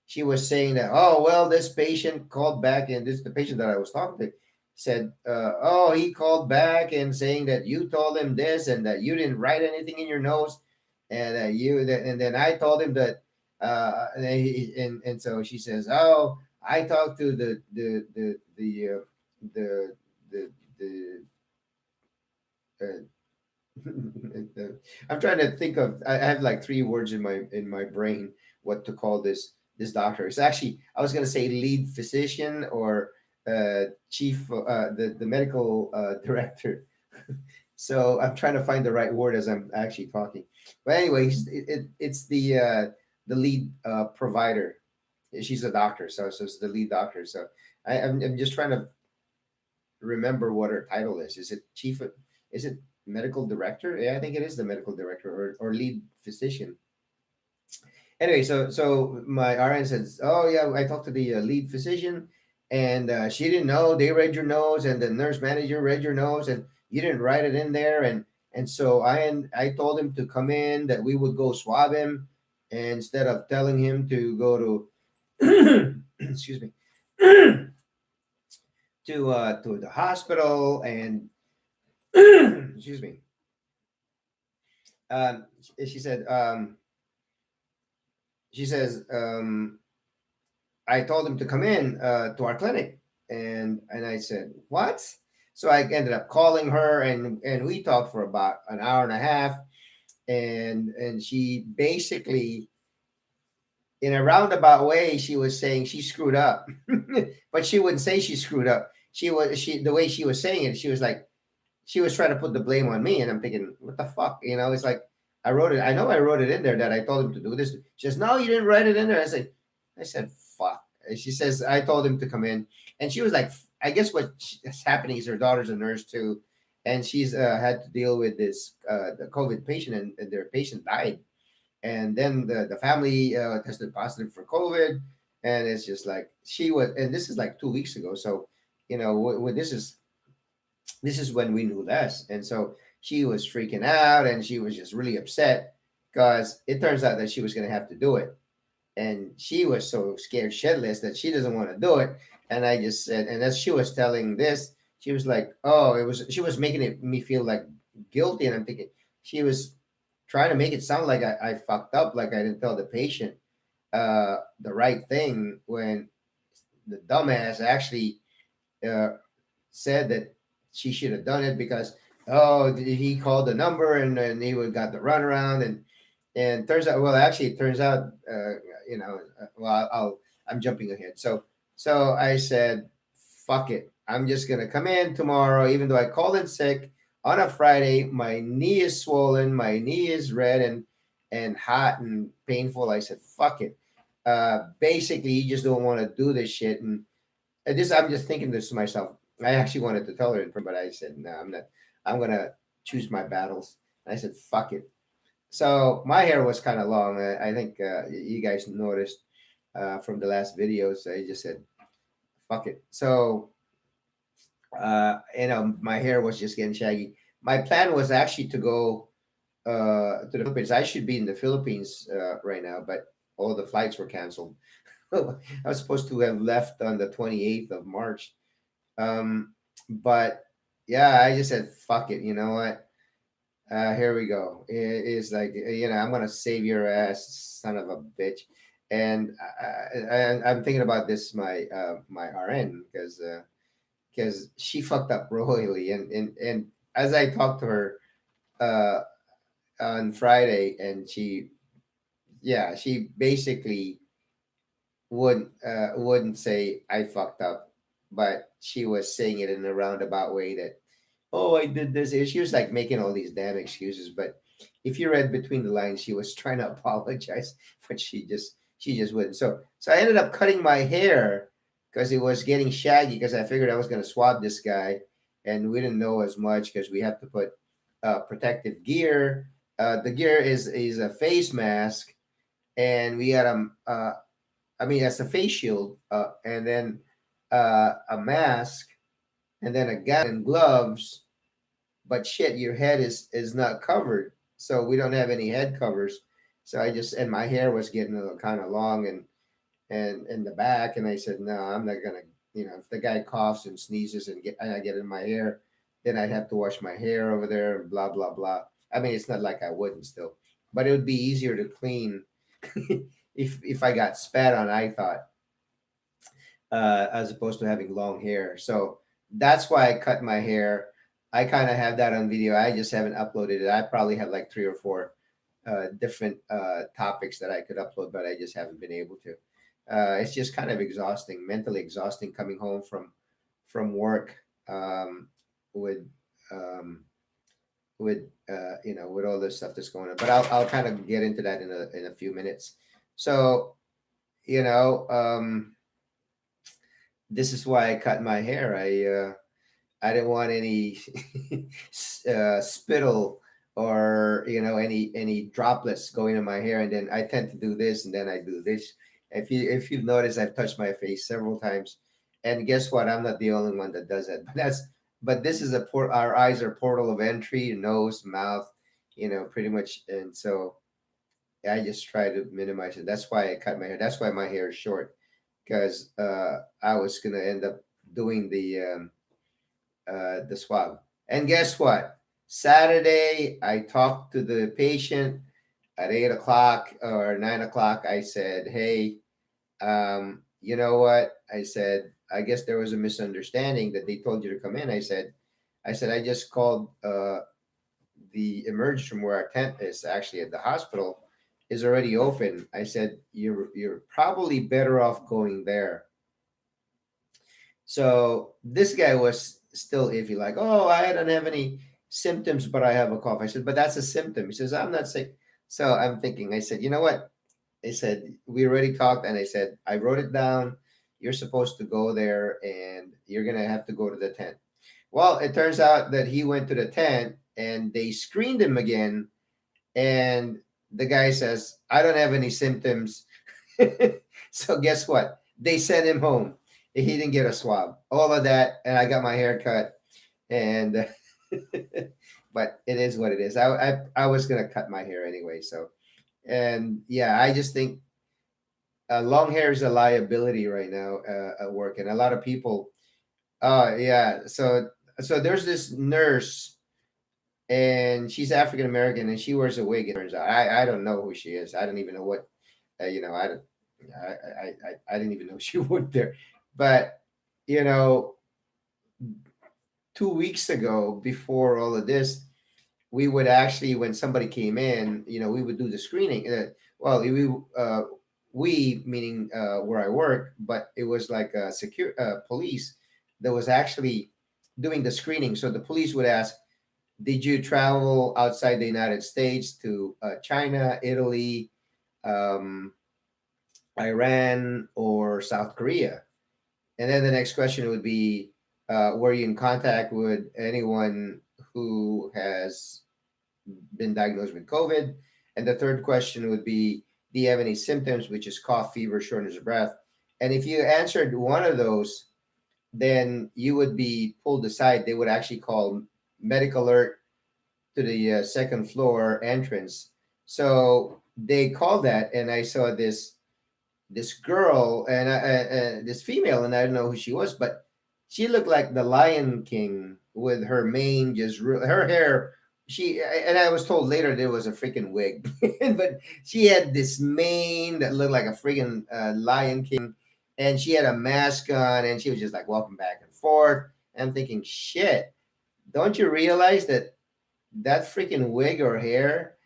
She was saying that, oh, well, this patient called back, and this the patient that I was talking to said, oh, he called back and saying that you told him this and that you didn't write anything in your notes, and and then I told him that, and so she says, oh, I talked to the the uh, I'm trying to think of. I have like three words in my brain what to call this doctor. It's actually I was going to say lead physician or chief, the medical director. So I'm trying to find the right word as I'm actually talking. But anyways, it's the lead provider. She's a doctor, so it's the lead doctor. So I'm just trying to remember what her title is. Is it chief? Is it medical director? Yeah, I think it is the medical director or lead physician. Anyway, so my RN says, "Oh yeah, I talked to the lead physician, and she didn't know. They read your notes, and the nurse manager read your notes, and you didn't write it in there, and so I told him to come in that we would go swab him, instead of telling him to go to excuse me to the hospital and excuse me." She said, she says, I told him to come in to our clinic, and I said, what? So I ended up calling her, and we talked for about an hour and a half, and she basically, in a roundabout way, she was saying she screwed up, but she wouldn't say she screwed up. She the way she was saying it, she was like, she was trying to put the blame on me, and I'm thinking, what the fuck, It's like, I wrote it. I know I wrote it in there that I told him to do this. She says, no, you didn't write it in there. I said, fuck. And she says, I told him to come in, and she was like, I guess what's happening is her daughter's a nurse too, and she's had to deal with this the COVID patient, and their patient died, and then the family tested positive for COVID, and it's just like she was, and this is like 2 weeks ago, so this is when we knew less. And so she was freaking out, and she was just really upset because it turns out that she was going to have to do it. And she was so scared shitless that she doesn't want to do it. And I just said, and as she was telling this, she was like, oh, she was making me feel like guilty. And I'm thinking, she was trying to make it sound like I fucked up, like I didn't tell the patient the right thing, when the dumbass actually uh, said that she should have done it because, oh, he called the number, and he would got the runaround, and turns out, well, actually it turns out, well, I'm jumping ahead. So I said, fuck it, I'm just gonna come in tomorrow, even though I called in sick on a Friday. My knee is swollen, my knee is red and hot and painful. I said, fuck it. Basically, you just don't want to do this shit, and this, I'm just thinking this to myself. I actually wanted to tell her in but I said, no, I'm not. I'm gonna choose my battles. And I said, fuck it. So my hair was kind of long. I think you guys noticed from the last videos. I just said, fuck it. So my hair was just getting shaggy. My plan was actually to go to the Philippines. I should be in the Philippines right now, but all the flights were canceled. I was supposed to have left on the 28th of March. But yeah, I just said, fuck it. You know what? Here we go. It's like, I'm gonna save your ass, son of a bitch. And I'm thinking about this, my RN, because she fucked up royally, and as I talked to her uh, on Friday, and she basically wouldn't say I fucked up, but she was saying it in a roundabout way that, oh, I did this. She was like making all these damn excuses, but if you read between the lines, she was trying to apologize, but she just wouldn't. So I ended up cutting my hair because it was getting shaggy, because I figured I was going to swab this guy, and we didn't know as much because we have to put protective gear. The gear is a face mask, and we had I mean, that's a face shield, and then a mask, and then a gown and gloves. But shit, your head is not covered, so we don't have any head covers. So I just, and my hair was getting kind of long, and in the back, and I said, no, I'm not gonna. If the guy coughs and sneezes and I get in my hair, then I'd have to wash my hair over there and blah blah blah. I mean, it's not like I wouldn't still, but it would be easier to clean if I got spat on. I thought, as opposed to having long hair. So that's why I cut my hair. I kind of have that on video. I just haven't uploaded it. I probably have like three or four different topics that I could upload, but I just haven't been able to. It's just kind of exhausting, mentally exhausting, coming home from work with um, with all this stuff that's going on. But I'll kind of get into that in a few minutes. So you know. This is why I cut my hair. I didn't want any spittle, or any droplets going in my hair, and then I tend to do this, and then I do this. If you've noticed, I've touched my face several times, and guess what? I'm not the only one that does that. But this is a port. Our eyes are portal of entry, nose, mouth, pretty much, and so I just try to minimize it. That's why I cut my hair. That's why my hair is short, because I was gonna end up doing the swab. And guess what? Saturday, I talked to the patient at 8 o'clock or 9 o'clock. I said, "Hey, you know what?" I said, "I guess there was a misunderstanding that they told you to come in." I said, I said, I just called the emergency room where our tent is actually at the hospital is already open. I said, you're probably better off going there. So this guy was still iffy, like, oh, I don't have any symptoms, but I have a cough. I said, but that's a symptom. He says, I'm not sick. So I'm thinking, I said, you know what? I said, we already talked, and I said, I wrote it down. You're supposed to go there, and you're gonna have to go to the tent. Well, it turns out that he went to the tent, and they screened him again, and the guy says, I don't have any symptoms. So guess what? They sent him home. He didn't get a swab. All of that, and I got my hair cut, and but it is what it is. I was gonna cut my hair anyway, so and yeah, I just think long hair is a liability right now at work, and a lot of people. Yeah, so there's this nurse, and she's African American, and she wears a wig. It turns out I don't know who she is. I don't even know what I don't. I didn't even know she worked there, but you know, 2 weeks ago, before all of this, we would actually, when somebody came in, we would do the screening. Well, we meaning where I work, but it was like a secure police that was actually doing the screening. So the police would ask, "Did you travel outside the United States to China, Italy, um, Iran, or South Korea?" And then the next question would be, "Were you in contact with anyone who has been diagnosed with COVID?" And the third question would be, do you have any symptoms, which is cough, fever, shortness of breath? And if you answered one of those, then you would be pulled aside. They would actually call medic alert to the second floor entrance. So they called that, and I saw this girl and this female, and I don't know who she was, but she looked like the Lion King with her mane, just her hair. She and I was told later that it was a freaking wig, but she had this mane that looked like a freaking Lion King, and she had a mask on, and she was just like walking back and forth. And I'm thinking, shit, don't you realize that freaking wig or hair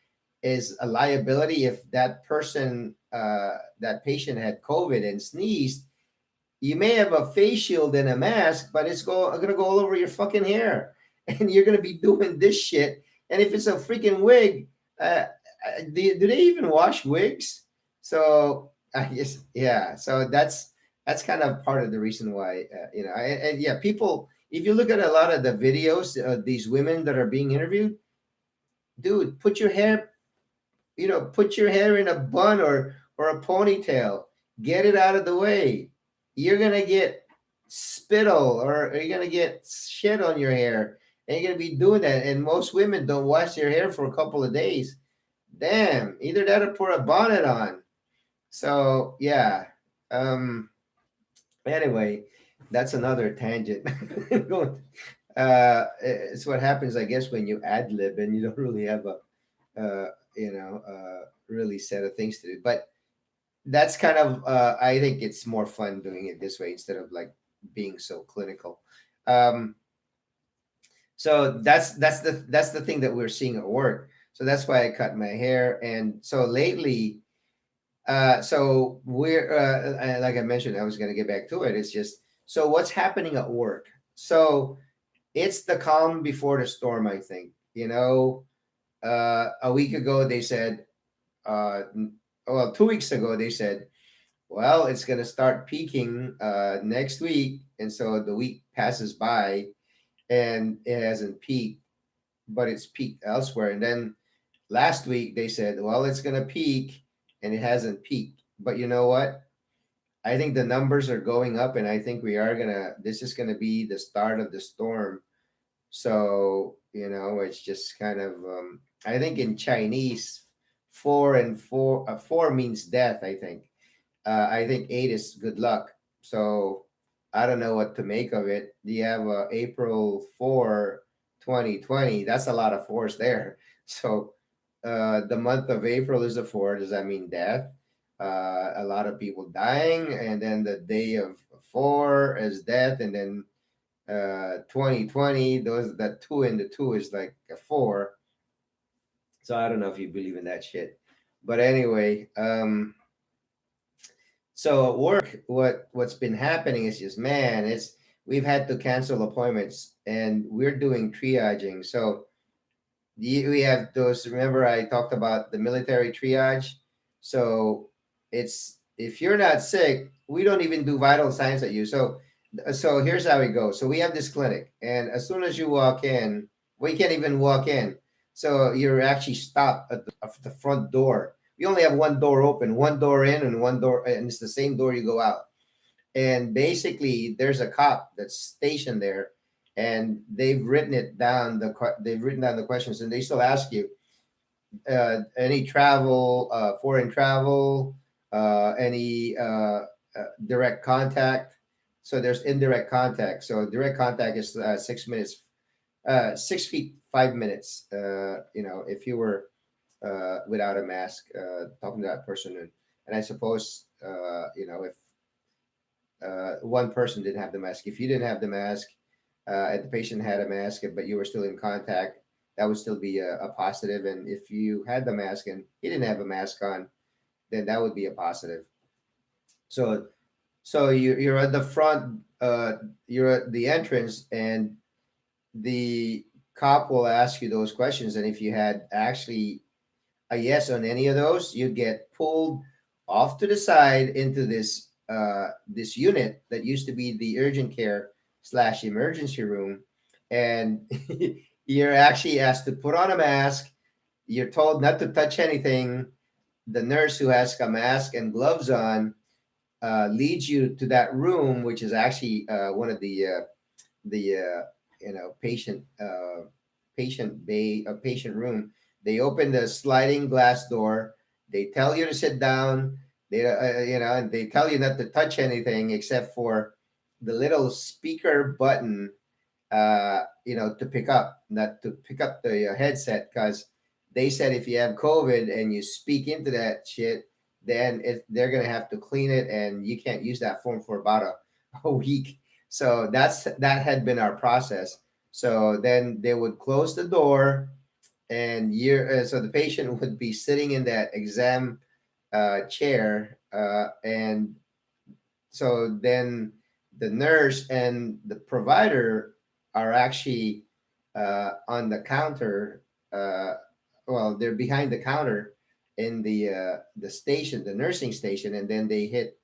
is a liability if that person, that patient had COVID and sneezed? You may have a face shield and a mask, but it's going to go all over your fucking hair, and you're going to be doing this shit. And if it's a freaking wig, do they even wash wigs? So I guess yeah. So that's kind of part of the reason why and yeah, people. If you look at a lot of the videos, these women that are being interviewed, dude, put your hair in a bun or a ponytail. Get it out of the way. You're gonna get spittle or you're gonna get shit on your hair, and you're gonna be doing that. And most women don't wash their hair for a couple of days. Damn, either that or put a bonnet on. So yeah. Um. Anyway, that's another tangent. It's what happens, I guess, when you ad lib and you don't really have a really set of things to do. But that's kind of I think it's more fun doing it this way instead of like being so clinical. Um, so that's the thing that we're seeing at work. So that's why I cut my hair. And so lately, so we're like I mentioned, I was going to get back to it. It's just so what's happening at work. So it's the calm before the storm. I think a week ago they said well, 2 weeks ago they said, well, it's going to start peaking next week, and so the week passes by and it hasn't peaked, but it's peaked elsewhere. And then last week they said, well, it's going to peak, and it hasn't peaked. But you know what? I think the numbers are going up, and I think this is gonna be the start of the storm. So it's just kind of I think in Chinese, four means death. I think eight is good luck. So I don't know what to make of it. Do you have April 4, 2020? That's a lot of fours there. So the month of April is a four. Does that mean death? A lot of people dying, and then the day of four is death, and then 2020, those that two and the two is like a four. So I don't know if you believe in that shit. But anyway, so at work, what's been happening is just, man, it's we've had to cancel appointments and we're doing triaging. So we have those. Remember, I talked about the military triage. So it's if you're not sick, we don't even do vital signs at you. So here's how it goes. So we have this clinic, and as soon as you walk in, we can't even walk in. So you're actually stopped at the front door. We only have one door open, one door in, and one door, and it's the same door you go out. And basically, there's a cop that's stationed there, and they've written down the questions, and they still ask you any travel, foreign travel, any direct contact. So there's indirect contact. So direct contact is 6 minutes, 6 feet 5 minutes. If you were without a mask, talking to that person, and I suppose if one person didn't have the mask, if you didn't have the mask, and the patient had a mask, but you were still in contact, that would still be a positive. And if you had the mask and he didn't have a mask on, then that would be a positive. So you're at the front, you're at the entrance, and the cop will ask you those questions. And if you had actually a yes on any of those, you'd get pulled off to the side into this unit that used to be the urgent care slash emergency room, and you're actually asked to put on a mask. You're told not to touch anything. The nurse, who has a mask and gloves on, leads you to that room, which is actually one of the patient bay, a patient room. They open the sliding glass door. They tell you to sit down. And they tell you not to touch anything except for the little speaker button, to pick up, not to pick up the headset, because they said if you have COVID and you speak into that shit, then they're gonna have to clean it, and you can't use that phone for about a week. So that had been our process. So then they would close the door, and so the patient would be sitting in that exam chair, and so then the nurse and the provider are actually on the counter. Well, they're behind the counter in the station, the nursing station, and then they hit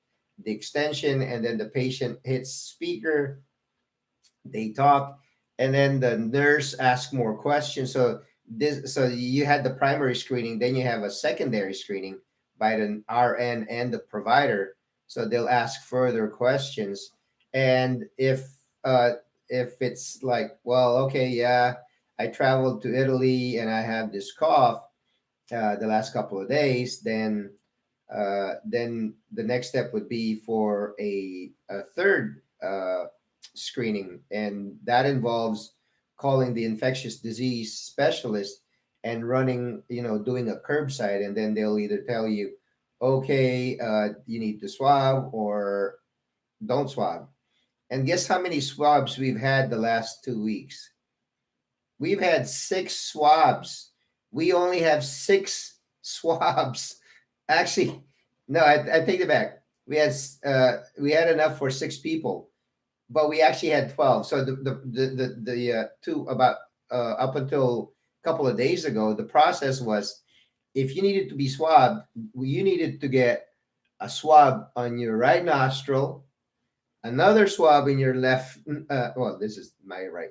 the extension, and then the patient hits speaker. They talk, and then the nurse asks more questions. So you had the primary screening, then you have a secondary screening by the RN and the provider. So they'll ask further questions, and if it's like, well, okay, yeah, I traveled to Italy and I have this cough the last couple of days, then the next step would be for a third screening, and that involves calling the infectious disease specialist and running, doing a curbside, and then they'll either tell you, okay, you need to swab or don't swab. And guess how many swabs we've had the last 2 weeks? We've had 6 swabs. We only have 6 swabs. Actually, no, I take it back. We had enough for 6 people, but we actually had 12. So the two about up until a couple of days ago, the process was, if you needed to be swabbed, you needed to get a swab on your right nostril, another swab in your left. Well, this is my right,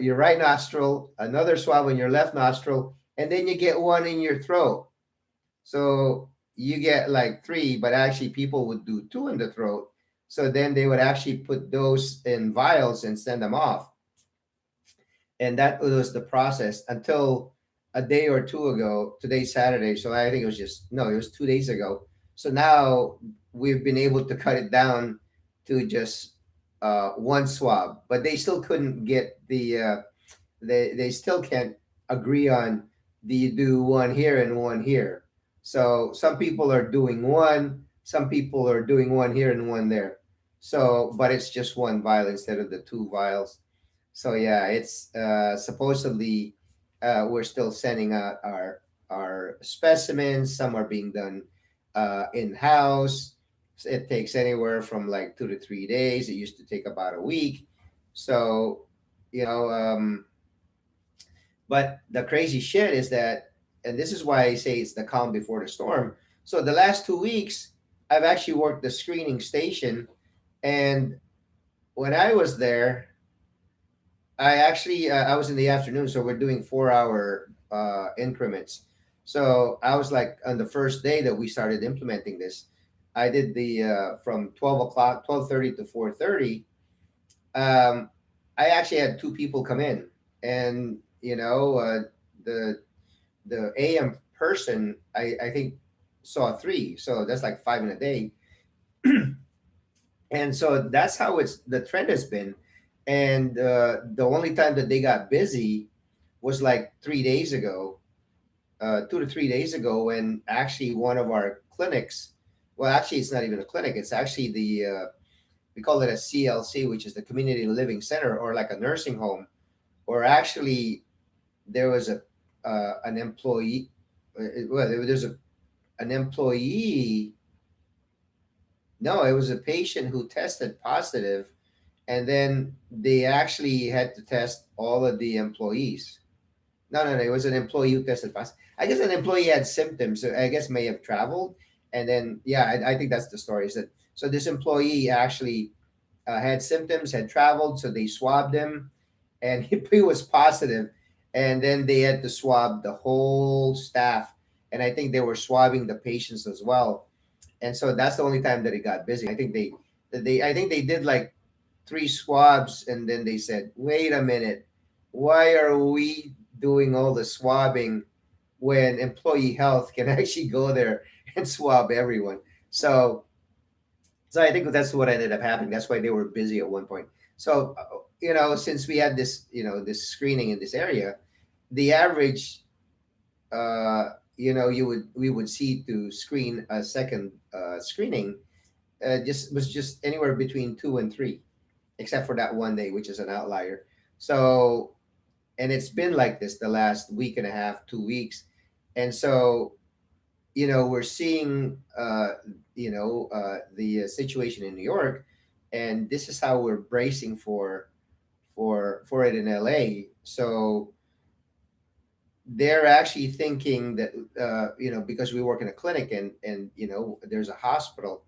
your right nostril, another swab in your left nostril, and then you get one in your throat. So you get like three, but actually people would do two in the throat. So then they would actually put those in vials and send them off. And that was the process until a day or two ago. Today's Saturday, so I think it was just no, it was 2 days ago. So now we've been able to cut it down to just one swab, but they still couldn't get they still can't agree on, do you do one here and one here. So some people are doing one, some people are doing one here and one there. So, but it's just one vial instead of the two vials. So yeah, it's supposedly we're still sending out our specimens. Some are being done in house. It takes anywhere from like 2 to 3 days. It used to take about a week. So you know, but the crazy shit is that, and this is why I say it's the calm before the storm. So the last 2 weeks, I've actually worked the screening station, and when I was there, I actually I was in the afternoon, so we're doing 4 hour increments. So I was like on the first day that we started implementing this, I did the from 12 o'clock, 12:30 to 4:30. Um, I actually had two people come in, and the the AM person I think saw three, so that's like five in a day. And so that's how it's the trend has been. And the only time that they got busy was like 3 days ago, 2 to 3 days ago, when actually one of our clinics, well, actually it's not even a clinic, it's actually the we call it a CLC, which is the community living center, or like a nursing home, or actually there was a an employee, well, there's an employee, no, it was a patient who tested positive, and then they actually had to test all of the employees. No, no, no. It was an employee who tested positive. I guess an employee had symptoms, so I guess may have traveled, and then yeah, I think that's the story. Is that so? This employee actually had symptoms, had traveled, so they swabbed him, and he was positive, and then they had to swab the whole staff, and I think they were swabbing the patients as well, and so that's the only time that it got busy. I think they did like three swabs, and then they said, wait a minute, why are we doing all the swabbing when employee health can actually go there and swab everyone? So so I think that's what ended up happening. That's why they were busy at one point. So since we had this this screening in this area, the average we would see to screen a second screening just was just anywhere between two and three, except for that one day, which is an outlier. So, and it's been like this the last week and a half, 2 weeks. And so, we're seeing, the situation in New York, and this is how we're bracing for it in LA. So they're actually thinking that, because we work in a clinic, and there's a hospital,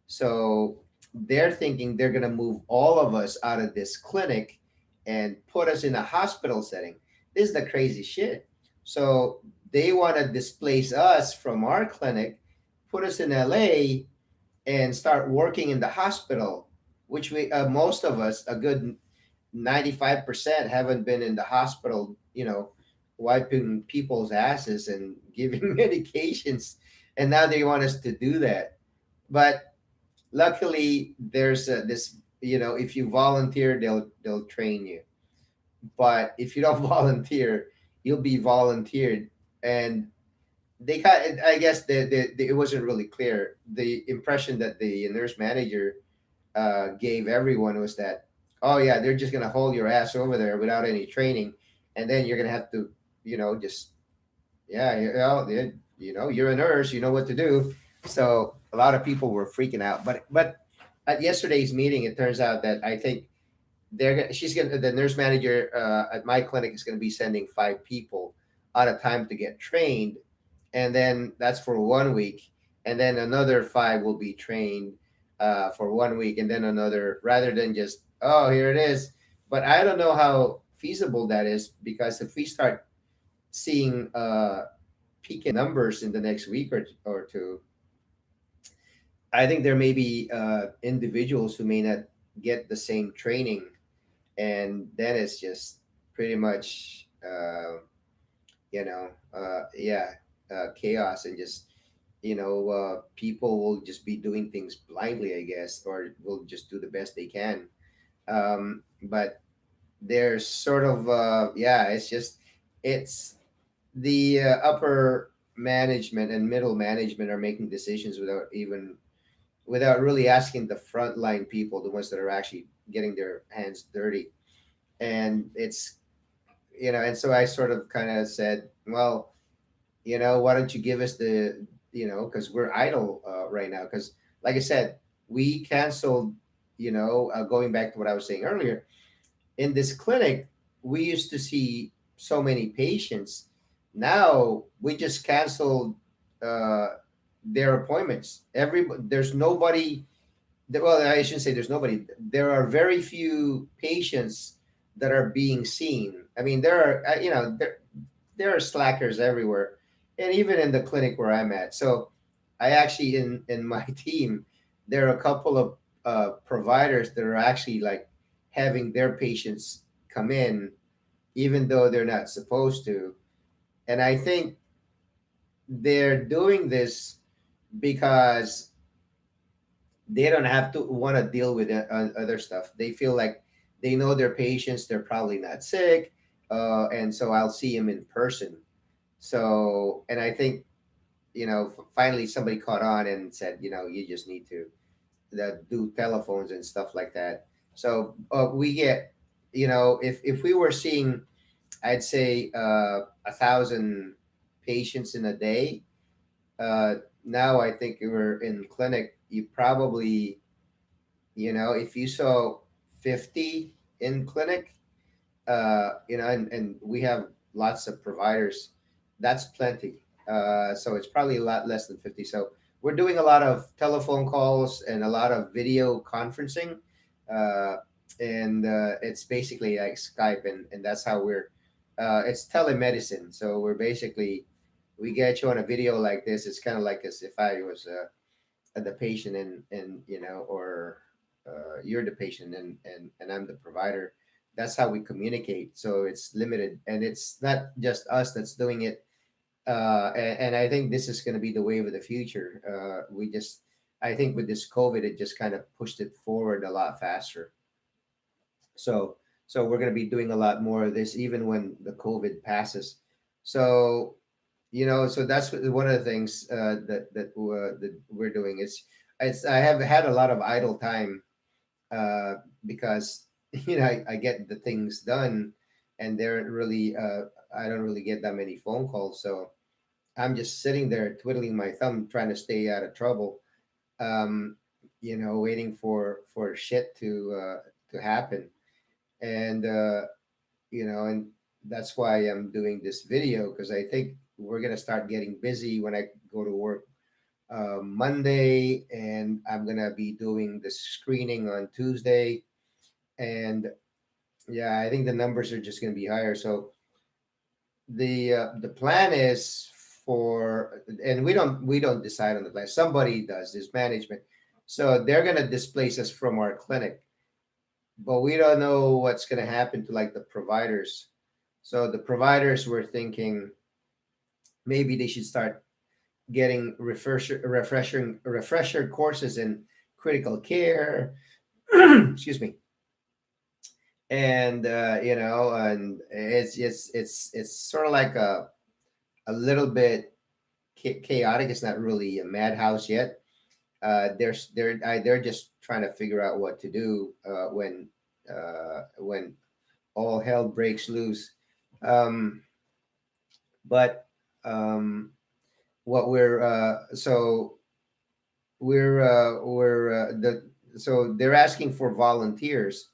so they're thinking they're going to move all of us out of this clinic and put us in a hospital setting. This is the crazy shit. So they want to displace us from our clinic, put us in LA, and start working in the hospital, which we most of us, a good 95%, haven't been in the hospital, wiping people's asses and giving medications. And now they want us to do that. But luckily, there's this, if you volunteer, they'll train you. But if you don't volunteer, you'll be volunteered. And they got, I guess it wasn't really clear. The impression that the nurse manager gave everyone was that, oh yeah, they're just gonna hold your ass over there without any training, and then you're gonna have to, just yeah, you're a nurse, you know what to do. So a lot of people were freaking out, but at yesterday's meeting, it turns out that I think she's gonna the nurse manager at my clinic is gonna be sending 5 people at a time to get trained, and then that's for 1 week, and then another five will be trained for 1 week, and then another, rather than just, oh, here it is. But I don't know how feasible that is, because if we start seeing peak in numbers in the next week or two, I think there may be individuals who may not get the same training, and then it's just pretty much yeah, chaos, and just people will just be doing things blindly, I guess, or will just do the best they can. But there's sort of yeah, it's the upper management and middle management are making decisions without even without really asking the frontline people, the ones that are actually getting their hands dirty. And it's, and so I sort of kind of said, well, why don't you give us the, because we're idle right now. Because, like I said, we canceled, going back to what I was saying earlier, in this clinic, we used to see so many patients. Now we just canceled uh, their appointments. There's nobody. Well, I shouldn't say there's nobody. There are very few patients that are being seen. I mean, there are, there are slackers everywhere, and even in the clinic where I'm at. So, I actually in my team, there are a couple of providers that are actually like having their patients come in, even though they're not supposed to. And I think they're doing this because they don't have to want to deal with other stuff. They feel like they know their patients; they're probably not sick, and so I'll see them in person. So, and I think finally somebody caught on and said, you just need to do telephones and stuff like that. So we get, if we were seeing, I'd say 1,000 patients in a day. Uh, Now I think we're in clinic. You probably, if you saw 50 in clinic, and we have lots of providers. That's plenty. So it's probably a lot less than 50. So we're doing a lot of telephone calls and a lot of video conferencing. Uh, and it's basically like Skype, and that's how it's telemedicine. So we get you on a video like this. It's kind of like as if I was the patient, and or you're the patient, and I'm the provider. That's how we communicate. So it's limited, and it's not just us that's doing it. And I think this is going to be the wave of the future. I think with this COVID, it just kind of pushed it forward a lot faster. So we're going to be doing a lot more of this even when the COVID passes. So so that's one of the things that we're doing. It's I have had a lot of idle time uh, because I get the things done, and they're really I don't really get that many phone calls. So I'm just sitting there twiddling my thumb, trying to stay out of trouble. Um, waiting for shit to happen, and and that's why I'm doing this video, because I think we're gonna start getting busy when I go to work Monday, and I'm gonna be doing the screening on Tuesday, and yeah, I think the numbers are just gonna be higher. So the plan is for, and we don't decide on the plan. Somebody does, this management, so they're gonna displace us from our clinic, but we don't know what's gonna happen to like the providers. So the providers were thinking maybe they should start getting refresher courses in critical care. Excuse me. And and it's sort of like a little bit chaotic. It's not really a madhouse yet. They're just trying to figure out what to do when all hell breaks loose. Um, but what we're so we're the so they're asking for volunteers,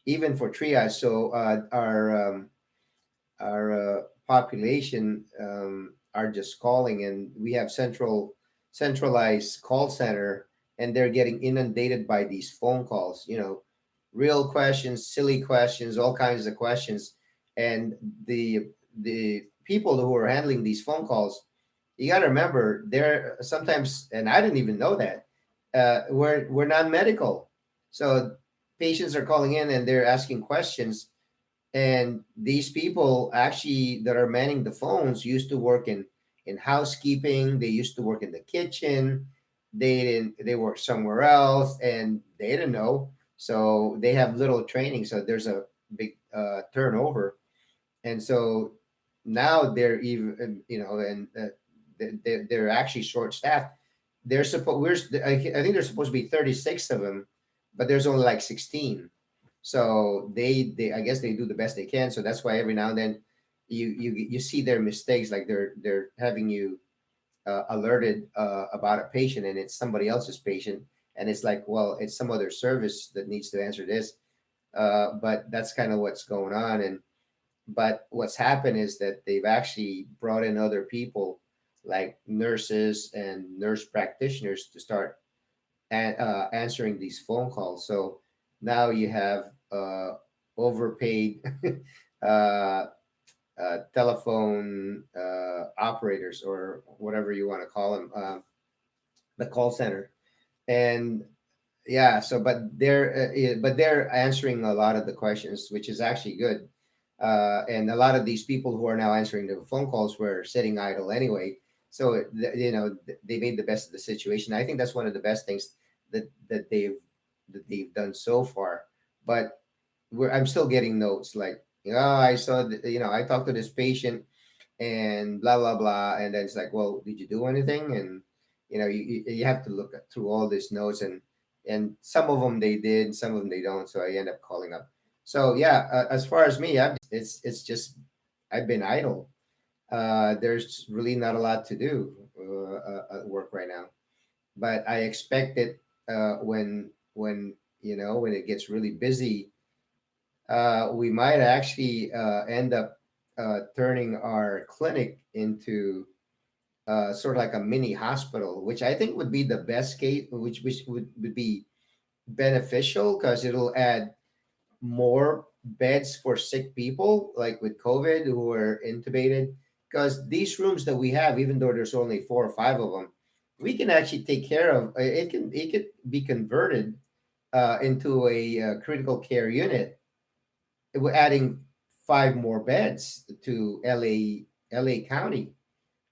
even for triage. So our population are just calling, and we have centralized call center, and they're getting inundated by these phone calls. Real questions, silly questions, all kinds of questions, and the people who are handling these phone calls, you got to remember, they're sometimes, and I didn't even know that, we're non-medical. So patients are calling in and they're asking questions, and these people actually that are manning the phones used to work in housekeeping. They used to work in the kitchen. They work somewhere else, and they didn't know. So they have little training. So there's a big turnover, and so now they're even, and they're actually short staffed. There's supposed I think there's supposed to be 36 of them, but there's only like 16. So they I guess they do the best they can. So that's why every now and then you see their mistakes, like they're having you alerted about a patient, and it's somebody else's patient, and it's like, well, it's some other service that needs to answer this. But that's kind of what's going on. And but what's happened is that they've actually brought in other people, like nurses and nurse practitioners, to start answering these phone calls. So now you have overpaid uh, telephone operators, or whatever you want to call them, the call center. And yeah, so but they're answering a lot of the questions, which is actually good. And a lot of these people who are now answering the phone calls were sitting idle anyway. So they made the best of the situation. I think that's one of the best things that they've done so far. But I'm still getting notes like, oh, I saw I talked to this patient and blah blah blah, and then it's like, well, did you do anything? And you have to look through all these notes, and some of them they did, some of them they don't, so I end up calling up. So yeah, as far as me, it's just I've been idle. There's really not a lot to do at work right now, but I expect it when when it gets really busy, we might actually end up turning our clinic into sort of like a mini hospital, which I think would be the best case, which would be beneficial because it'll add more beds for sick people, like with COVID, who are intubated. Because these rooms that we have, even though there's only 4 or 5 of them, we can actually take care of. It could be converted into a critical care unit. We're adding 5 more beds to LA County,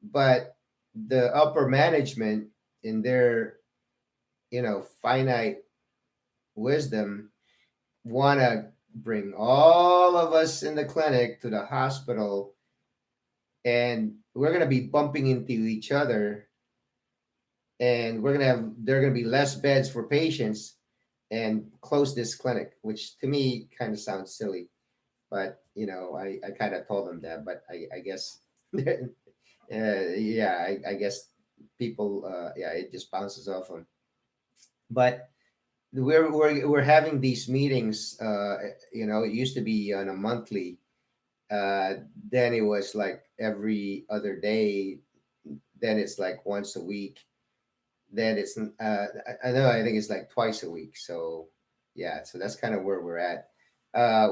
but the upper management, in their finite wisdom, want to bring all of us in the clinic to the hospital, and we're going to be bumping into each other, and there are going to be less beds for patients, and close this clinic, which to me kind of sounds silly. But I kind of told them that, but I guess yeah, I guess people, yeah, it just bounces off them. But we're having these meetings. It used to be on a monthly. Uh, then it was like every other day. Then it's like once a week. Then it's I know, I think it's like twice a week. So yeah, so that's kind of where we're at.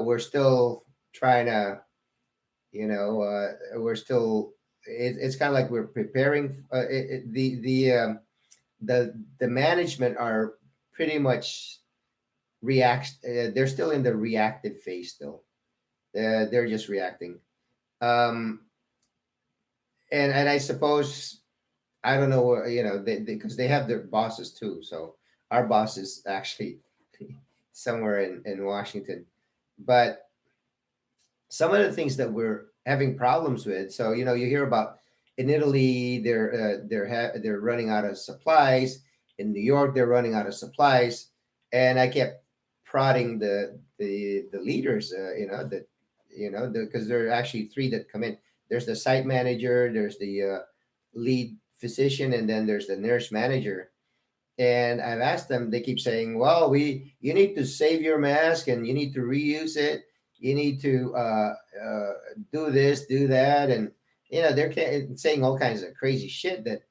We're still trying to, we're still. It's kind of like we're preparing. The management are pretty much react. They're still in the reactive phase still. They're just reacting. Um, and I suppose, I don't know, because they have their bosses too. So our boss is actually somewhere in Washington. But some of the things that we're having problems with, so you hear about in Italy, they're running out of supplies. In New York, they're running out of supplies. And I kept prodding the leaders, that because there are actually 3 that come in. There's the site manager, there's the lead physician, and then there's the nurse manager. And I've asked them, they keep saying, well, you need to save your mask, and you need to reuse it. You need to do this, do that. And, they're saying all kinds of crazy shit that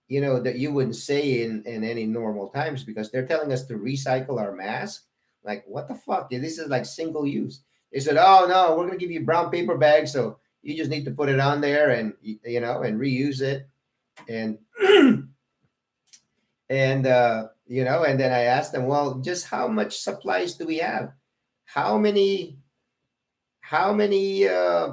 you wouldn't say in any normal times, because they're telling us to recycle our mask. Like, what the fuck? This is like single use. They said, oh, no, we're going to give you brown paper bags. So you just need to put it on there and, and reuse it. And, and then I asked them, well, just how much supplies do we have? How many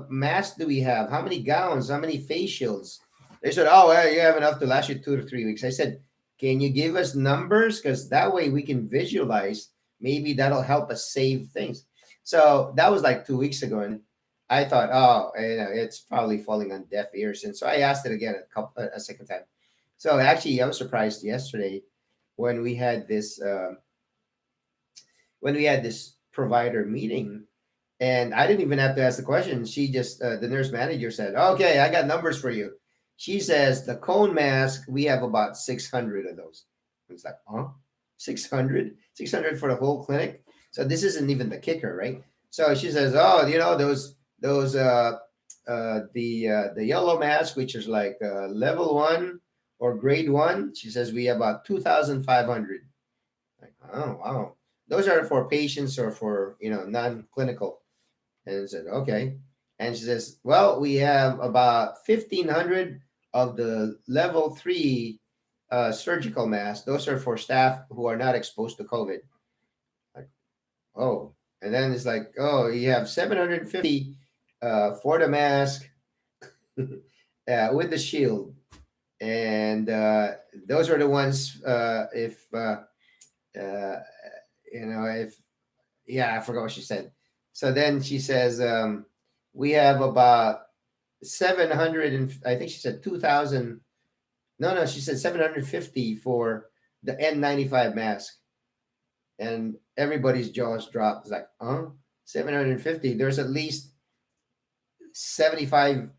masks do we have? How many gowns? How many face shields? They said, oh, well, you have enough to last you 2 to 3 weeks. I said, can you give us numbers? Because that way we can visualize. Maybe that'll help us save things. So that was like 2 weeks ago. And I thought, oh, it's probably falling on deaf ears. And so I asked it again a second time. So actually, I was surprised yesterday when we had this provider meeting, and I didn't even have to ask the question. She just the nurse manager said, "Okay, I got numbers for you." She says the cone mask, we have about 600 of those. It's like, huh? 600? 600 for the whole clinic? So this isn't even the kicker, right? So she says, "Oh, those the yellow mask, which is like level 1 or grade 1." She says we have about 2,500. Like, oh wow, those are for patients or for non-clinical. And I said, okay. And she says, well, we have about 1,500 of the level 3 surgical masks. Those are for staff who are not exposed to COVID. Like, oh. And then it's like, oh, you have 750 for the mask with the shield. And those are the ones, uh, if yeah, I forgot what she said. So then she says, we have about 700, and I think she said 2,000. No, she said 750 for the N95 mask. And everybody's jaws dropped. It's like, 750. There's at least 75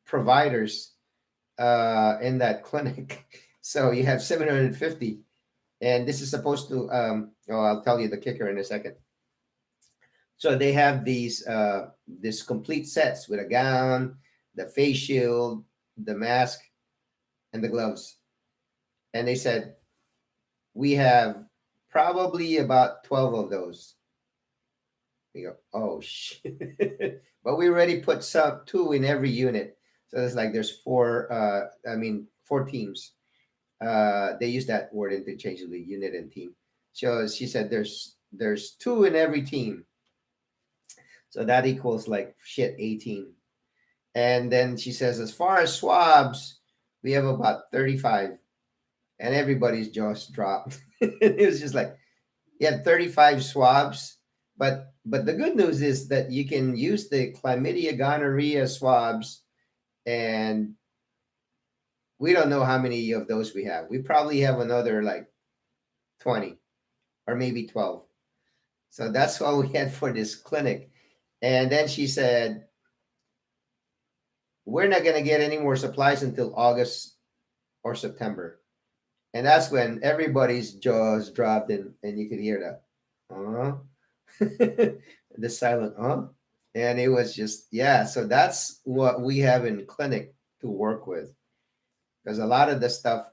providers in that clinic. So you have 750. And this is supposed to, I'll tell you the kicker in a second. So they have this complete sets with a gown, the face shield, the mask, and the gloves. And they said we have probably about 12 of those. We go, oh shit! But we already put two in every unit. So it's like there's four teams. They use that word interchangeably, unit and team. So she said there's two in every team. So that equals like shit 18. And then she says, as far as swabs, we have about 35. And everybody's jaws dropped. It was just like, you have 35 swabs. But the good news is that you can use the chlamydia gonorrhea swabs, and we don't know how many of those we have. We probably have another like 20 or maybe 12. So that's all we had for this clinic. And then she said, we're not going to get any more supplies until August or September. And that's when everybody's jaws dropped, and you could hear that, the silent, and it was just, yeah. So that's what we have in clinic to work with, because a lot of the stuff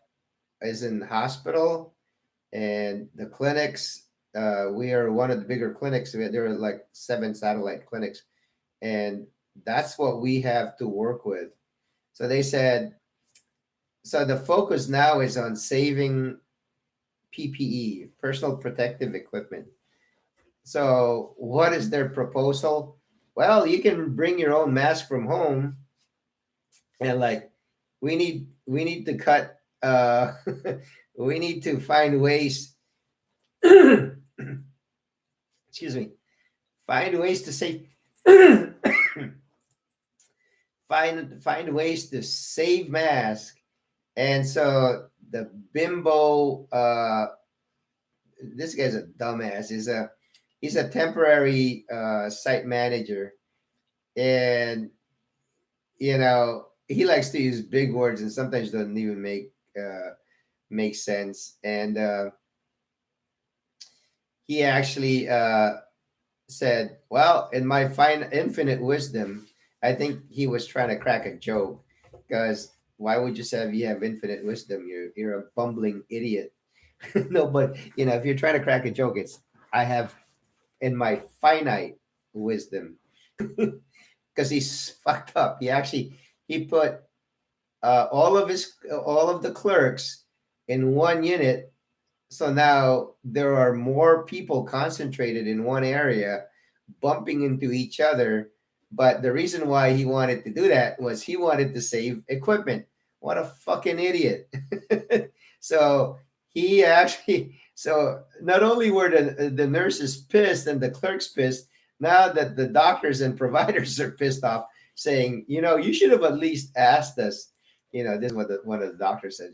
is in the hospital and the clinics. We are one of the bigger clinics. There are like 7 satellite clinics, and that's what we have to work with. So they said, so the focus now is on saving PPE, personal protective equipment. So what is their proposal? Well, you can bring your own mask from home, and like we need to cut we need to find ways excuse me, find ways to save find ways to save masks. And so the bimbo, this guy's a dumbass. He's a temporary site manager, and he likes to use big words, and sometimes doesn't even make sense. And he actually said, "Well, in my infinite wisdom, I think he was trying to crack a joke, because why would you say you have infinite wisdom? You're a bumbling idiot." No, but if you're trying to crack a joke, it's I have in my finite wisdom, because he's fucked up. He put all of the clerks in one unit, so now there are more people concentrated in one area, bumping into each other. But the reason why he wanted to do that was he wanted to save equipment. What a fucking idiot. So so not only were the nurses pissed and the clerks pissed, now that the doctors and providers are pissed off, saying, you should have at least asked us, this is what one of the doctors said.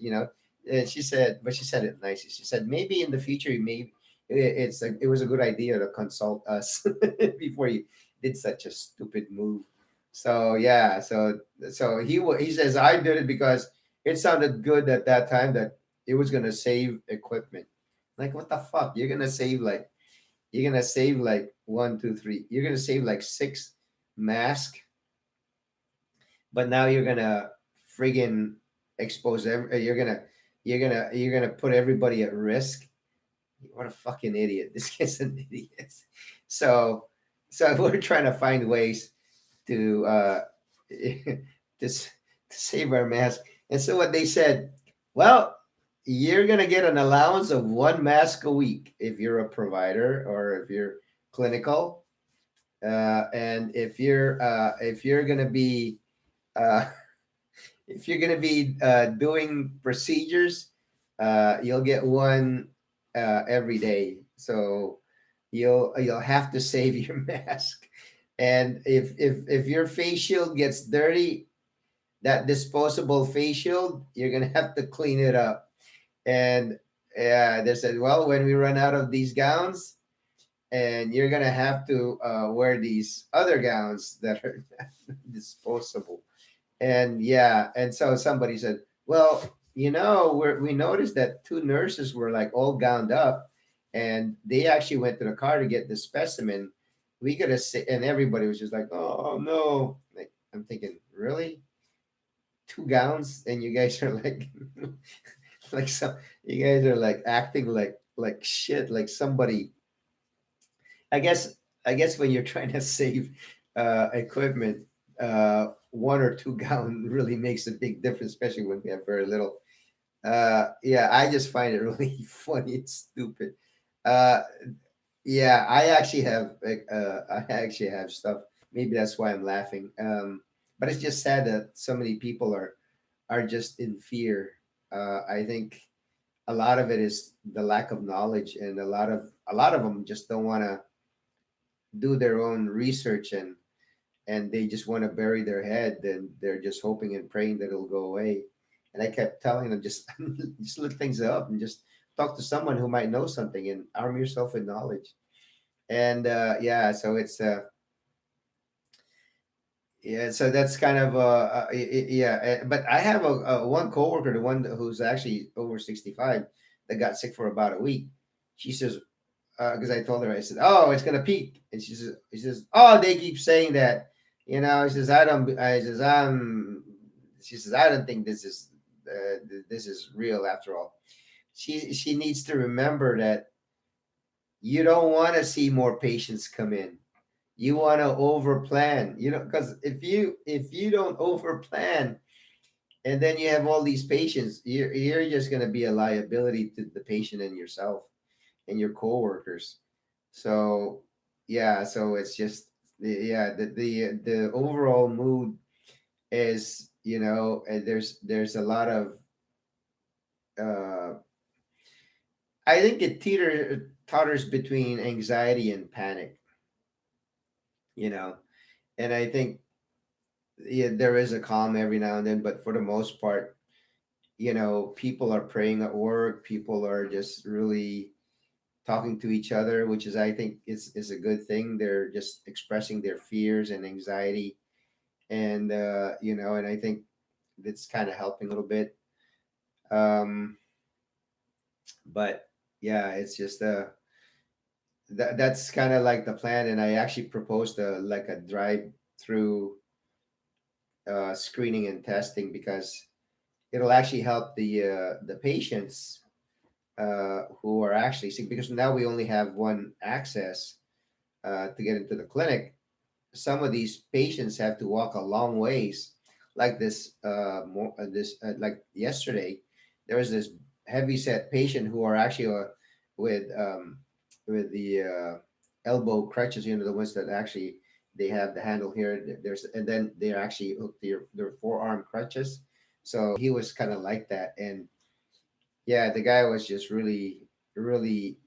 And she said, but she said it nicely. She said maybe in the future, maybe it was a good idea to consult us before you did such a stupid move. So yeah, so he says I did it because it sounded good at that time that it was gonna save equipment. Like what the fuck? You're gonna save like one, two, three. You're gonna save like six masks, but now you're gonna friggin' expose you're gonna put everybody at risk. What a fucking idiot! This kid's an idiot. So so we're trying to find ways to to save our mask. And so what they said, well, you're gonna get an allowance of one mask a week if you're a provider or if you're clinical, and if you're gonna be uh, if you're gonna be doing procedures, you'll get one every day. So you'll have to save your mask. And if your face shield gets dirty, that disposable face shield, you're gonna have to clean it up. And yeah, they said, well, when we run out of these gowns, and you're gonna have to wear these other gowns that are disposable. And yeah, and so somebody said, well, we noticed that two nurses were like all gowned up, and they actually went to the car to get the specimen. We could have, and everybody was just like, oh no. Like, I'm thinking, really? Two gowns, and you guys are like, like some, you guys are like acting like shit, like somebody. I guess I guess when you're trying to save equipment, one or two gallon really makes a big difference, especially when we have very little. Yeah, I just find it really funny and stupid. Uh, yeah, I actually have stuff. Maybe that's why I'm laughing. But it's just sad that so many people are just in fear. I think a lot of it is the lack of knowledge, and a lot of them just don't want to do their own research, and they just want to bury their head, and they're just hoping and praying that it'll go away. And I kept telling them, just just look things up and just talk to someone who might know something and arm yourself with knowledge. And yeah, so it's yeah, so that's kind of yeah. But I have a one coworker, the one who's actually over 65, that got sick for about a week. She says, because I told her, I said, "Oh, it's gonna peak," and she says, "Oh, they keep saying that." She says, "I don't." I says, She says, "I don't think this is real after all." She needs to remember that you don't want to see more patients come in. You want to over plan, because if you don't over plan, and then you have all these patients, you're just going to be a liability to the patient and yourself and your coworkers. So yeah, so it's just yeah, the overall mood is, there's a lot of uh I think it totters between anxiety and panic, you know and I think, yeah, there is a calm every now and then, but for the most part, people are praying at work, people are just really talking to each other, which is, I think, is a good thing. They're just expressing their fears and anxiety, and and I think it's kind of helping a little bit. Um, but yeah, it's just that's kind of like the plan, and I actually proposed like a drive-through screening and testing, because it'll actually help the patients who are actually sick, because now we only have one access to get into the clinic. Some of these patients have to walk a long ways, like like yesterday, there was this heavy set patient who are actually with with the elbow crutches, the ones that actually they have the handle here, there's and then they're actually hooked to their forearm crutches. So he was kind of like that. And yeah, the guy was just really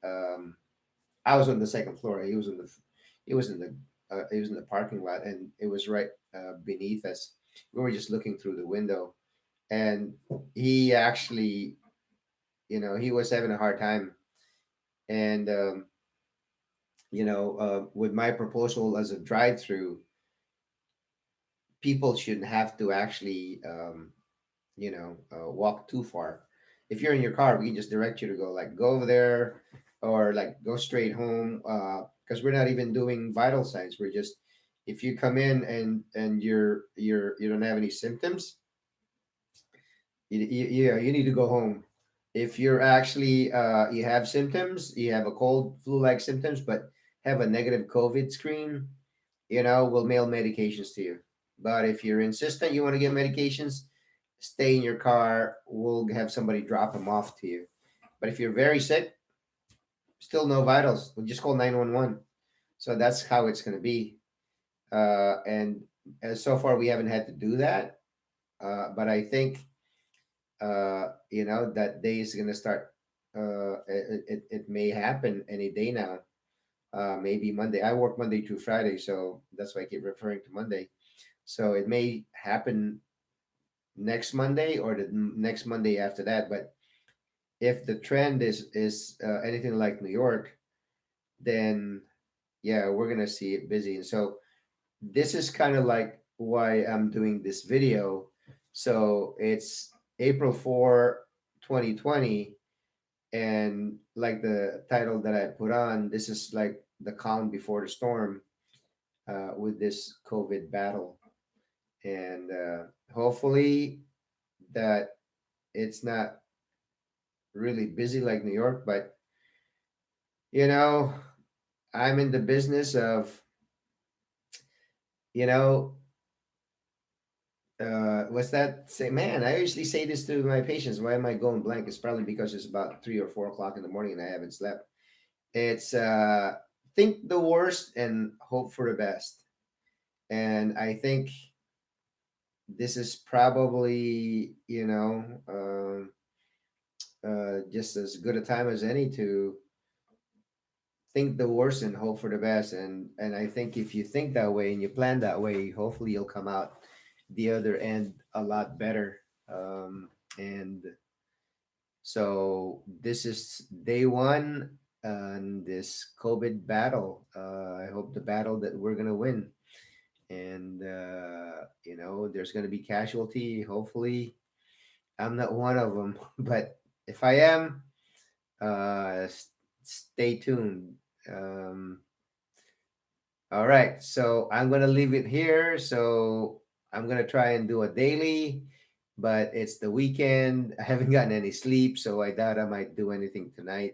I was on the second floor. He was in the parking lot, and it was right beneath us. We were just looking through the window, and he actually, he was having a hard time. And with my proposal as a drive-through, people shouldn't have to actually walk too far. If you're in your car, we can just direct you to go over there, or like go straight home. Because we're not even doing vital signs. We're just, if you come in and you don't have any symptoms, you need to go home. If you're actually you have symptoms, you have a cold, flu-like symptoms, but have a negative COVID screen, we'll mail medications to you. But if you're insistent you want to get medications, stay in your car. We'll have somebody drop them off to you. But if you're very sick, still no vitals. We'll just call 911. So that's how it's going to be. And so far, we haven't had to do that. But I think, that day is going to start. It may happen any day now. Maybe Monday. I work Monday through Friday, so that's why I keep referring to Monday. So it may happen next Monday or the next Monday after that. But if the trend is anything like New York, then yeah, we're gonna see it busy. And so this is kind of like why I'm doing this video. So it's April 4, 2020, and like the title that I put on, this is like the calm before the storm with this COVID battle. And hopefully that it's not really busy like New York, but you know, I'm in the business of, you know, what's that say? Man, I usually say this to my patients. Why am I going blank? It's probably because it's about 3 or 4 o'clock in the morning and I haven't slept. It's think the worst and hope for the best. And I think this is probably, just as good a time as any to think the worst and hope for the best. And I think if you think that way and you plan that way, hopefully you'll come out the other end a lot better. And so this is day one on this COVID battle. I hope the battle that we're gonna win. And there's gonna be casualty. Hopefully, I'm not one of them. But if I am, stay tuned. Um, all right, so I'm gonna leave it here. So I'm gonna try and do a daily, but it's the weekend. I haven't gotten any sleep, so I doubt I might do anything tonight.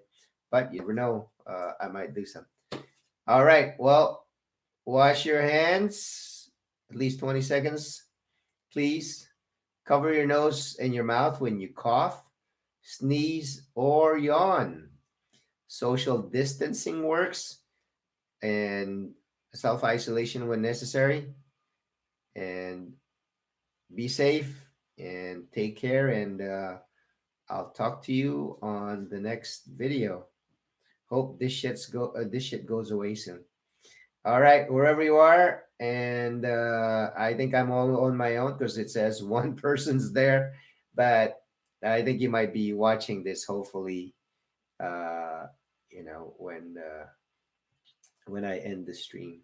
But you never know. I might do some. All right. Well, wash your hands at least 20 seconds, please. Cover your nose and your mouth when you cough, sneeze, or yawn. Social distancing works, and self isolation when necessary. And be safe and take care. And I'll talk to you on the next video. Hope this shit goes away soon. All right, wherever you are, and I think I'm all on my own because it says one person's there, but I think you might be watching this. Hopefully, uh, when I end the stream.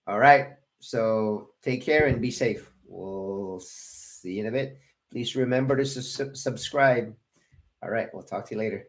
All right, so take care and be safe. We'll see you in a bit. Please remember to subscribe. All right, we'll talk to you later.